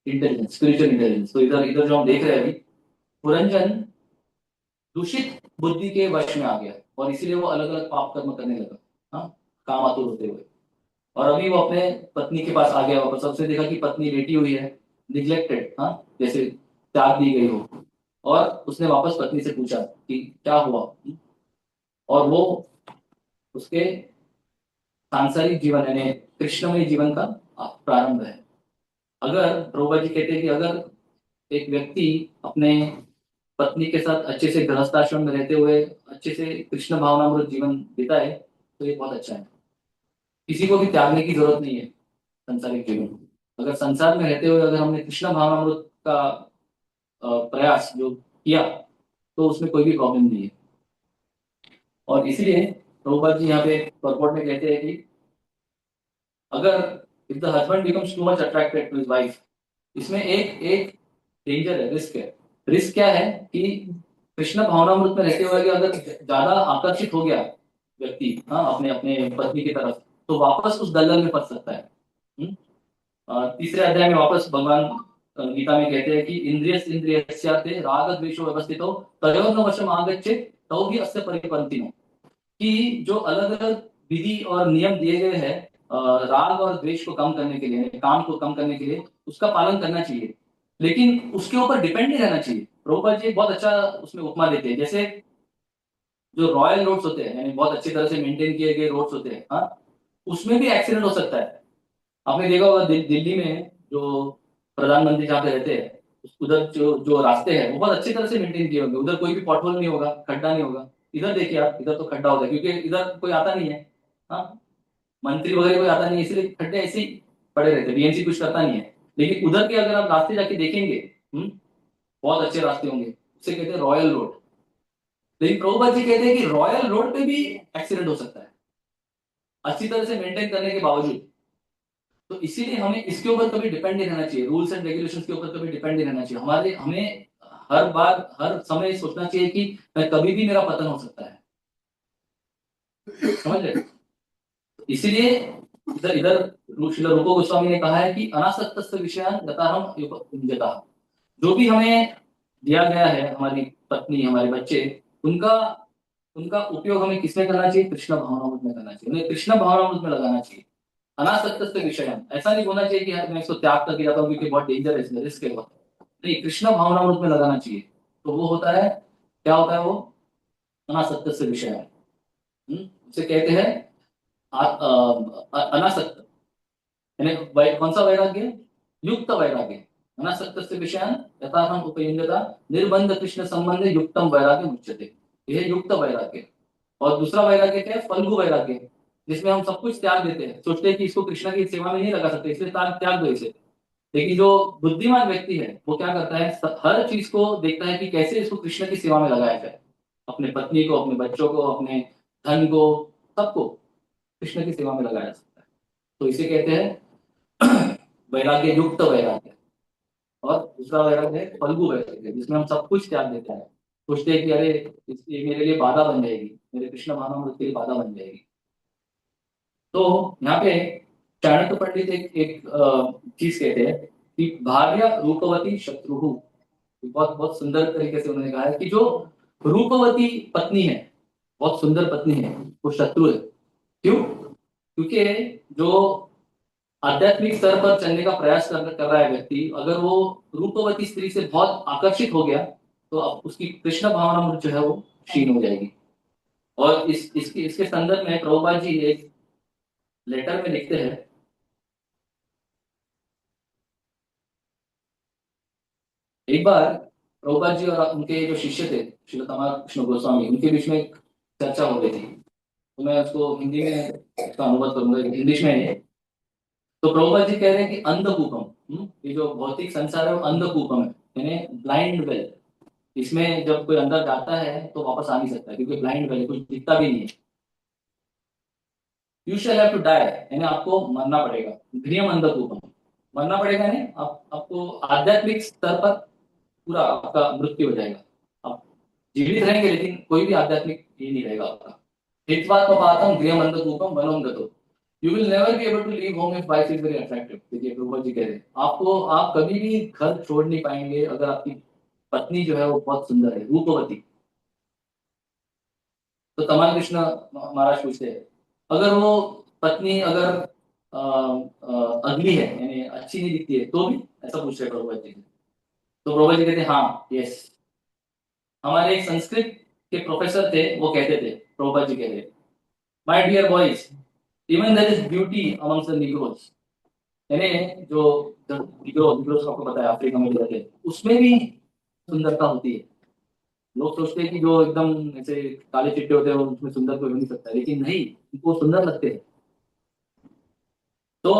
Intelligence, spiritual intelligence. तो इधर इधर जो हम देख रहे हैं अभी, पुरंजन दूषित बुद्धि के वश में आ गया और इसीलिए वो अलग अलग पाप कर्म करने लगा, हाँ, काम आतुर होते हुए। और अभी वो अपने पत्नी के पास आ गया वापस, सबसे देखा कि पत्नी लेटी हुई है, निग्लेक्टेड, हाँ, जैसे त्याग दी गई हो। और उसने वापस पत्नी से पूछा कि क्या हुआ, और वो उसके सांसारिक जीवन यानी कृष्णमय जीवन का प्रारंभ है। अगर प्रभुपा जी कहते हैं कि अगर एक व्यक्ति अपने पत्नी के साथ अच्छे से गृहस्थाश्रम में रहते हुए अच्छे से कृष्ण भावनामृत जीवन बिताए, तो ये बहुत अच्छा है। किसी को भी त्यागने की जरूरत नहीं है संसारिक जीवन। अगर संसार में रहते हुए अगर हमने कृष्ण भावनामृत का प्रयास जो किया, तो उसमें कोई भी प्रॉब्लम नहीं है। और इसीलिए प्रभुपाद जी यहाँ पे परपोर्ट में कहते हैं कि अगर if the husband becomes too much attracted to his wife, इसमें एक एक डेंजर है, रिस्क है। रिस्क क्या है कि कृष्ण भावनामृत में रहते हुए अगर ज्यादा आकर्षित हो गया व्यक्ति, हाँ, अपने अपने पत्नी की तरफ, तो वापस उस दलदल में फंस सकता है। हम्म? तीसरे अध्याय में वापस भगवान गीता में कहते हैं कि इंद्रियस्याते राग द्वेषो व्यवस्थितो तयोर्न वशम आगच्छेत् तौ हि अस्य परिपन्थिनो, कि जो अलग अलग विधि और नियम दिए गए हैं राग और द्वेष को कम करने के लिए, काम को कम करने के लिए, उसका पालन करना चाहिए, लेकिन उसके ऊपर डिपेंड नहीं रहना चाहिए। प्रभुपाद जी एक बहुत अच्छा उसमें उपमा देते हैं, जैसे जो रॉयल रोड्स होते हैं, यानी बहुत अच्छी तरह से मेंटेन किए गए रोड्स होते हैं, हाँ, उसमें भी एक्सीडेंट हो सकता है। आपने देखा होगा दिल्ली में जो प्रधानमंत्री जहाँ पे रहते हैं, उधर जो जो रास्ते हैं वो बहुत अच्छी तरह से मेंटेन किए होंगे, उधर कोई भी पॉटहोल नहीं होगा, खड्डा नहीं होगा। इधर देखिए आप, इधर तो खड्डा होता है क्योंकि इधर कोई आता नहीं है, हाँ, मंत्री वगैरह कोई आता नहीं है, इसलिए खड्डे ऐसे ही पड़े रहते हैं, बीएमसी कुछ करता नहीं है। लेकिन उधर के अगर आप रास्ते जाके देखेंगे, बहुत अच्छे रास्ते होंगे, उसे कहते हैं रॉयल रोड। लेकिन प्रभुपाद जी कहते हैं कि रॉयल रोड पे भी एक्सीडेंट हो सकता है, अच्छी तरह से मेंटेन करने के बावजूद। तो इसीलिए हमें इसके ऊपर कभी डिपेंड नहीं रहना चाहिए, रूल्स एंड रेगुलेशंस के ऊपर कभी डिपेंड नहीं रहना चाहिए। हमारे हमें हर बार हर समय सोचना चाहिए कि मैं कभी भी मेरा पतन हो सकता है, समझ रहे? इसीलिए इधर इधर श्रील रूप गोस्वामी ने कहा है कि अनासक्त विषयान यथाहम युज्यतः। जो भी हमें दिया गया है, हमारी पत्नी, हमारे बच्चे, उनका उनका उपयोग हमें किसमें करना चाहिए? कृष्ण भावनामृत में करना चाहिए, उन्हें कृष्ण भावनामृत में लगाना चाहिए। अनासक्त विषय, ऐसा नहीं बोलना चाहिए कि यार मैं इसको त्याग करके जाता हूँ क्योंकि बहुत डेंजर है, इसमें रिस्क है बहुत। नहीं, कृष्ण भावनामृत में लगाना चाहिए। तो वो होता है, क्या होता है वो? अनासक्त विषय है। उसे कहते हैं अनासक्त, यानी कौन सा वैराग्य? युक्त वैराग्य। अनासक्त विषयान यथाहम उपयुज्यता निर्बंध कृष्ण संबंध युक्तम वैराग्य मुच्यते, यह युक्त वैराग्य। और दूसरा वैराग्य क्या है? फल्गु वैराग्य, जिसमें हम सब कुछ त्याग देते हैं, सोचते हैं कि इसको कृष्ण की सेवा में नहीं लगा सकते, इसलिए त्याग दो इसे। लेकिन जो बुद्धिमान व्यक्ति है वो क्या करता है? हर चीज को देखता है कि कैसे इसको कृष्ण की सेवा में लगाया जाए, अपने पत्नी को, अपने बच्चों को, अपने धन को, सबको कृष्ण की सेवा में लगाया जा सकता है। तो इसे कहते हैं वैराग्य, युक्त वैराग्य। और दूसरा वैराग्य है फल्गु वैराग्य, जिसमें हम सब कुछ त्याग देते हैं, सोचते हैं कि अरे ये मेरे लिए बाधा बन जाएगी, मेरे कृष्ण भावनामृत के लिए बाधा बन जाएगी। तो यहाँ पे चाणक्य पंडित एक चीज कहते हैं कि भार्या रूपवती शत्रु, बहुत बहुत सुंदर तरीके से उन्होंने कहा है कि जो रूपवती पत्नी है, बहुत सुंदर पत्नी है, वो शत्रु है। क्यों? क्योंकि जो आध्यात्मिक स्तर पर चलने का प्रयास कर रहा है व्यक्ति, अगर वो रूपवती स्त्री से बहुत आकर्षित हो गया, तो अब उसकी कृष्ण भावना जो है वो क्षीण हो जाएगी। और इसके संदर्भ में प्रभुपाद जी एक लेटर में लिखते हैं। एक बार प्रभुपाद जी और उनके जो शिष्य थे श्रील तमाल कृष्ण गोस्वामी, उनके बीच में एक चर्चा हो रही थी। तो मैं उसको हिंदी में इसका अनुवाद करूंगा, इंग्लिश में है। तो प्रभुपाद जी कह रहे हैं कि अंधकूपम, ये जो भौतिक संसार है वो अंधकूपम है, यानी ब्लाइंड वेल। इसमें जब कोई अंदर जाता है तो वापस आ नहीं सकता, क्योंकि ब्लाइंड वेल, कुछ दिखता भी नहीं है। You shall have to die, यानी आपको मरना पड़ेगा। गृहम अंधकूपम, मरना पड़ेगा, यानी आपको आध्यात्मिक स्तर पर पूरा आपका मृत्यु हो जाएगा। आप जीवित रहेंगे लेकिन कोई भी आध्यात्मिक ये नहीं रहेगा आपका। हित्वात्मपातम गृहम अंधकूपम वनम गतो, you will never be able to leave home if wife is very attractive. देखिए प्रभुपाद जी कह रहे हैं, आपको आप कभी भी घर छोड़ नहीं पाएंगे अगर आपकी पत्नी जो है वो बहुत सुंदर है, रूपवती। तो तमाल कृष्ण महाराज पूछते हैं, अगर वो पत्नी अगर अगली है, यानी अच्छी नहीं दिखती है, तो भी? ऐसा पूछ रहे प्रभुपाद जी। तो प्रभुपाद जी कहते हैं, हाँ, यस। हमारे एक संस्कृत के प्रोफेसर थे, वो कहते थे, प्रभुपाद जी कहते, my dear boys, even there is beauty amongst the negroes, यानी जो निग्रोज आपको पता है अफ्रीका में रहते हैं, उसमें भी सुंदरता होती है। लोग सोचते हैं कि जो एकदम ऐसे काले चिट्टे होते हैं उसमें सुंदर कोई हो नहीं सकता, लेकिन नहीं, उनको सुंदर लगते हैं। तो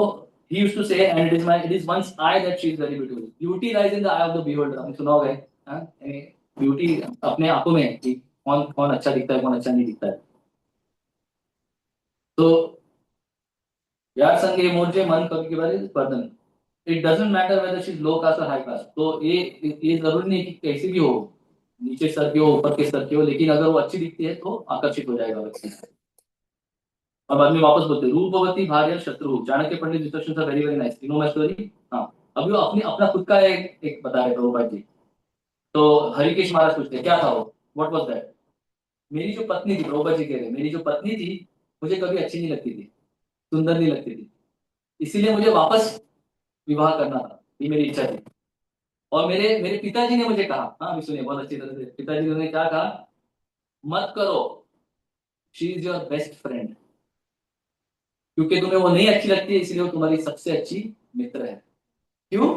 he used to say, and it is one's eye that she is very beautiful. Beauty lies in the eye of the beholder, आपने सुना होगा, हाँ? ब्यूटी अपने आंखों में है कि कौन कौन अच्छा दिखता है, कौन अच्छा नहीं दिखता है। तो यार संगे मोर्चे मन कवि के बारे वर्धन, it doesn't matter whether she is low caste और हाई कास्ट। तो ये जरूरी नहीं कि कैसी भी हो, नीचे स्तर की हो ऊपर के स्तर की हो, लेकिन अगर वो अच्छी दिखती है तो आकर्षित हो जाएगा व्यक्ति। और बाद में वापस बोलते हैं, रूपवती भार्या शत्रु, चाणक्य पंडित डिस्कशन था, very very nice, you know my story. हाँ, अभी वो अपनी अपना खुद का एक बता रहे प्रभुपाद जी। तो हरिकेश महाराज पूछते हैं, क्या था वो, व्हाट वाज दैट? मेरी जो पत्नी थी, प्रभुपाद जी कह रहे हैं, मेरी जो पत्नी थी मुझे कभी अच्छी नहीं लगती थी, सुंदर नहीं लगती थी, इसीलिए मुझे वापस विवाह करना था, ये मेरी इच्छा थी। और मेरे मेरे पिताजी ने मुझे कहा, हाँ भी सुनिए बहुत अच्छी तरह से, पिताजी ने क्या कहा, मत करो, she is your best friend, क्योंकि तुम्हें वो नहीं अच्छी लगती है, इसलिए वो तुम्हारी सबसे अच्छी मित्र है। क्यों?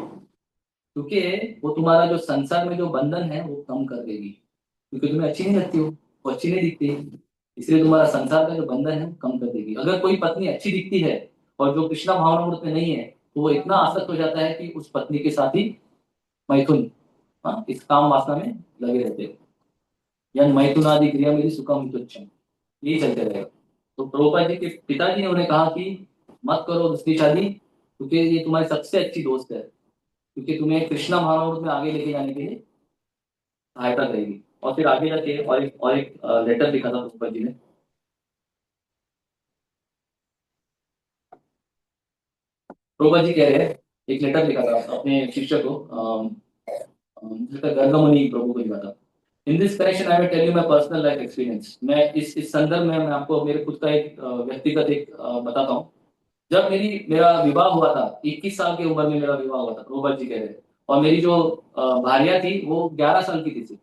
क्योंकि वो तुम्हारा जो संसार में जो बंधन है वो कम कर देगी, क्योंकि तुम्हें अच्छी नहीं लगती हो, वो अच्छी नहीं दिखती, इसलिए तुम्हारा संसार का जो बंधन है वो कम कर देगी। अगर कोई पत्नी अच्छी दिखती है और जो कृष्णा भावनामृत में नहीं है, तो वो इतना आसक्त हो जाता है कि उस पत्नी के साथ ही मैथुन, हाँ, इस काम वासना में लगे रहते हैं। यन मैथुनादि क्रिया मेरी सुखम तुच्छम, यही चलते रहेगा। तो प्रभुपाद जी के पिताजी ने उन्हें कहा कि मत करो दूसरी शादी, क्योंकि ये तुम्हारी सबसे अच्छी दोस्त है, क्योंकि तुम्हें कृष्णा भावनामृत में आगे लेके जाने के लिए सहायता करेगी। और फिर आगे जाके और एक लेटर लिखा था प्रभुपाद जी ने। प्रभुपाद जी कह रहे हैं, एक लेटर लिखा था अपने शिष्य को, गर्गमुनि प्रभु को लिखा था। In this connection I will tell you my personal life experience. मैं इस संदर्भ में मैं आपको मेरे खुद का एक व्यक्तिगत एक बताता हूँ। जब मेरा विवाह हुआ था, 21 साल की उम्र में मेरा विवाह हुआ था, प्रभुपाद जी कह रहे हैं, और मेरी जो भार्या थी वो 11 साल की थी।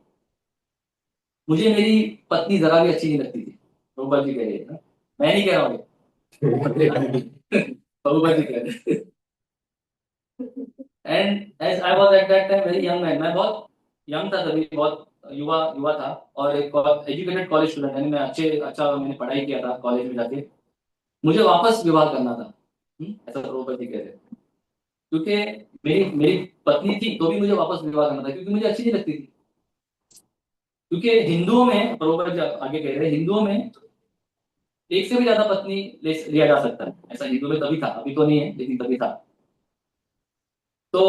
मुझे मेरी पत्नी जरा भी अच्छी नहीं लगती थी, प्रभुपाद जी कह रहे हैं, हाँ? मैं नहीं कह रहा हूँ प्रभुपाद जी कह रहे हैं। And as I was at that time very young man, मैं बहुत यंग था तभी, बहुत युवा युवा था, और एक एजुकेटेड कॉलेज स्टूडेंट, यानी मैं अच्छा मैंने पढ़ाई किया था कॉलेज में जाके, मुझे वापस विवाह करना था। ऐसा प्रभुपाद जी कह रहे हैं, क्योंकि मेरी मेरी पत्नी थी तो भी मुझे वापस विवाह करना था, क्योंकि मुझे अच्छी नहीं लगती थी। क्योंकि हिंदुओं में, प्रभुपाद जी आगे कह रहे हैं, हिंदुओं में एक से भी ज्यादा पत्नी लिया जा सकता है, ऐसा हिंदू में तभी था, अभी तो नहीं है लेकिन तभी था। तो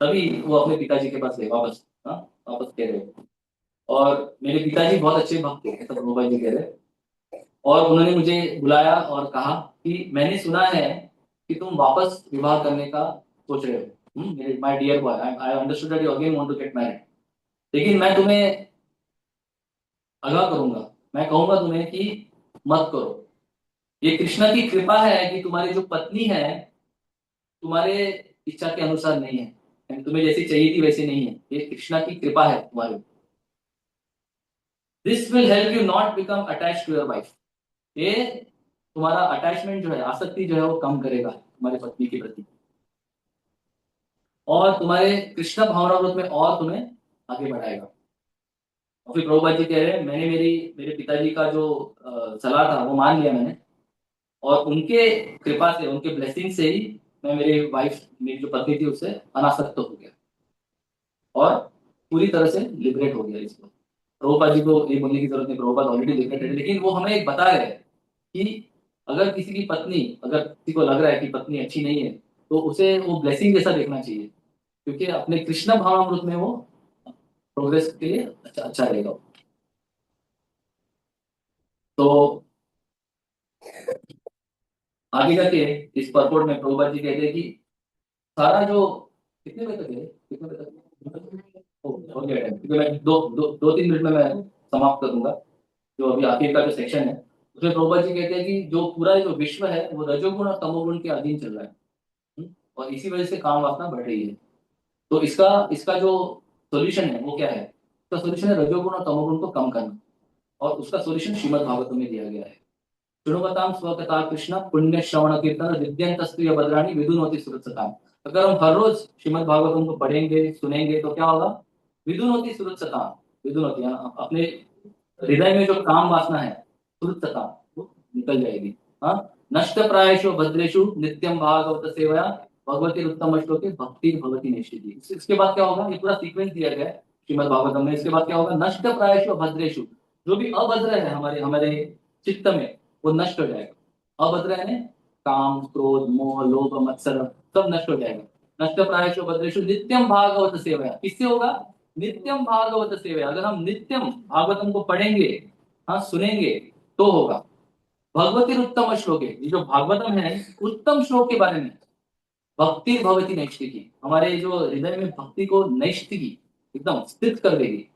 तभी वो अपने पिताजी के पास गए वापस। हाँ, वापस कह रहे हो। और मेरे पिताजी बहुत अच्छे भक्त थे, ऐसा प्रभुपाद जी कह रहे। और उन्होंने मुझे बुलाया और कहा कि मैंने सुना है कि तुम वापस विवाह करने का सोच रहे हो। मेरे my dear boy, I understood that you again want to get married. लेकिन मैं तुम्हें आगाह करूंगा, मैं कहूंगा तुम्हें कि मत करो। ये कृष्णा की कृपा है कि तुम्हारी जो पत्नी है तुम्हारे इच्छा के अनुसार नहीं है, यानी तुम्हें जैसी चाहिए थी वैसी नहीं है। ये कृष्णा की कृपा है तुम्हारे। This will help you not become attach to your wife. ये तुम्हारा अटैचमेंट जो है, आसक्ति जो है वो कम करेगा तुम्हारी पत्नी के प्रति, और तुम्हारे कृष्ण भावनामृत में और तुम्हें आगे बढ़ाएगा। और फिर प्रभुपाद जी कह रहे हैं, मैंने मेरे पिताजी का जो सलाह था वो मान लिया मैंने, और उनके कृपा से, उनके ब्लेसिंग से ही मैं मेरी जो पत्नी थी उससे अनासक्त हो गया और पूरी तरह से लिबरेट हो गया। इसको प्रभुपाद जी को ये बोलने की जरूरत नहीं, प्रभुपाद ऑलरेडी लिबरेटेड है, लेकिन वो हमें एक बता रहे हैं कि अगर किसी की पत्नी, अगर किसी को लग रहा है कि पत्नी अच्छी नहीं है, तो उसे वो ब्लेसिंग जैसा देखना चाहिए, क्योंकि अपने कृष्ण भावनामृत में वो प्रोग्रेस के लिए अच्छा रहेगा। तो आगे जाके इस परपोर्ट में प्रभुपाद जी कहते हैं कि सारा जो, कितने बजे तक है, कितने बजे तक हो गया टाइम, क्योंकि मैं दो तीन मिनट में मैं समाप्त करूंगा। जो अभी आखिर का जो सेक्शन है उसमें प्रभुपाद जी कहते हैं कि जो पूरा जो विश्व है वो रजोगुण और तमोगुण के अधीन चल रहा है। और इसी वजह से काम वासना बढ़ रही है। तो इसका इसका जो सॉल्यूशन है वो क्या है? इसका सॉल्यूशन है रजोगुण और तमोगुण को कम करना, और उसका सॉल्यूशन श्रीमद् भागवतम में दिया गया है। शृणुवताम स्वकथा कृष्ण पुण्य श्रवण कीर्तन विद्यंतस्तु भद्राणी विदुनोति सुरत्सताम। अगर हम हर रोज श्रीमद् भागवतम को पढ़ेंगे सुनेंगे तो क्या होगा? विदुनोति सुरत्सताम। विदुनोति, अपने हृदय में जो काम वासना है सुरत्सताम, वो निकल जाएगी। हाँ, नष्ट प्रायेषु भद्रेषु नित्यम भागवत सेवया भगवती उत्तम श्लोके भक्ति भगवती निष्ठिति। इसके बाद क्या होगा? ये पूरा सीक्वेंस दिया गया है श्रीमद् भागवतम में। इसके बाद क्या होगा? नष्ट प्रायेषु भद्रेषु, जो भी अभद्र है हमारे हमारे चित्त में, वो नष्ट हो जाएगा। अभद्र है काम क्रोध मोह लोभ मत्सर, सब नष्ट हो जाएगा। नष्ट प्रायेषु भद्रेषु नित्यम भागवत सेवया। किससे होगा? नित्यम भागवत सेवया। अगर हम नित्यम भागवतम को पढ़ेंगे, हाँ सुनेंगे, तो होगा। भगवती उत्तम श्लोक है, ये जो भागवतम है उत्तम श्लोक के बारे में, भक्ति भगवती नैष्ठिकी, हमारे जो हृदय में भक्ति को नैष्ठिकी एकदम स्थित कर देगी।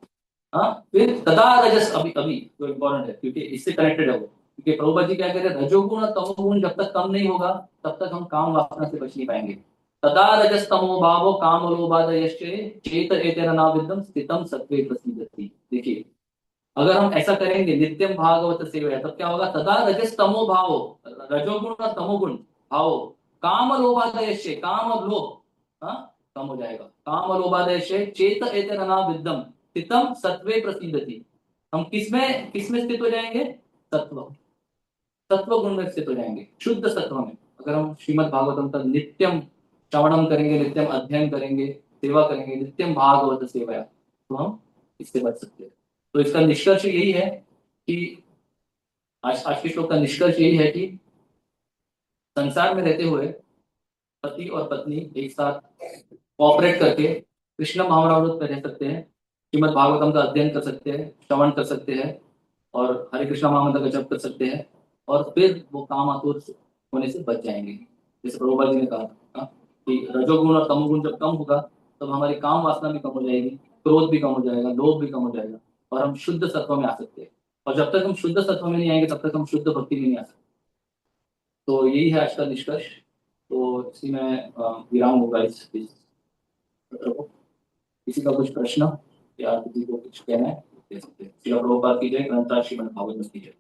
हाँ, फिर तदा रजस, अभी अभी जो इम्पोर्टेंट है क्योंकि इससे कनेक्टेड है वो, क्योंकि प्रभुपाद जी क्या कह रहे हैं, रजोगुण और तमोगुण जब तक कम नहीं होगा तब तक हम काम वासना से बच नहीं पाएंगे। तदा रजस तमो भावो काम लोभादयश्चे चेत एतरनाविदम स्थितम सत्वे प्रसीदति। देखिए, अगर हम ऐसा करेंगे नित्यम भागवत सेवा, तब क्या होगा? तदा रजस तमो भावो, रजोगुण और तमोगुण भावो काम लोभादयश्चे, काम और लोभ, हाँ, कम हो जाएगा। काम और लोभादयश्चे चेत एतरनाविदम स्थितम सत्वे प्रसीदति। हम किसमें स्थित हो जाएंगे? सत्व, सत्व गुण में स्थित हो जाएंगे, शुद्ध सत्व में। अगर हम श्रीमद् भागवतम का नित्यम श्रवणम करेंगे, नित्यम अध्ययन करेंगे, सेवा करेंगे, नित्यम भागवत सेवा, तो हम इससे बच सकते हैं। तो इसका निष्कर्ष यही है कि आज के श्लोक का निष्कर्ष यही है कि संसार में रहते हुए पति और पत्नी एक साथ कोऑपरेट करके कृष्ण भावनामृत में रह सकते हैं, श्रीमद् भागवतम का अध्ययन कर सकते हैं, श्रवण कर सकते हैं, और हरे कृष्णा महामंत्र का जप कर सकते हैं, और फिर वो काम आतुर होने से बच जाएंगे। जैसे प्रभुपाद जी ने कहा था कि रजोगुण और तमोगुण जब कम होगा तब हमारी काम वासना भी कम हो जाएगी, क्रोध भी कम हो जाएगा, लोभ भी कम हो जाएगा, और हम शुद्ध सत्व में आ सकते हैं। और जब तक हम शुद्ध सत्व में नहीं आएंगे तब तक हम शुद्ध भक्ति में नहीं आ सकते। तो यही है आज का निष्कर्ष। तो इसी में विराम होगा इस सत्र को। किसी का कुछ प्रश्न या किसी को कुछ कहना है, दे सकते हैं। श्रील प्रभुपाद की जय, ग्रंथराज श्रीमद् भागवत की जय।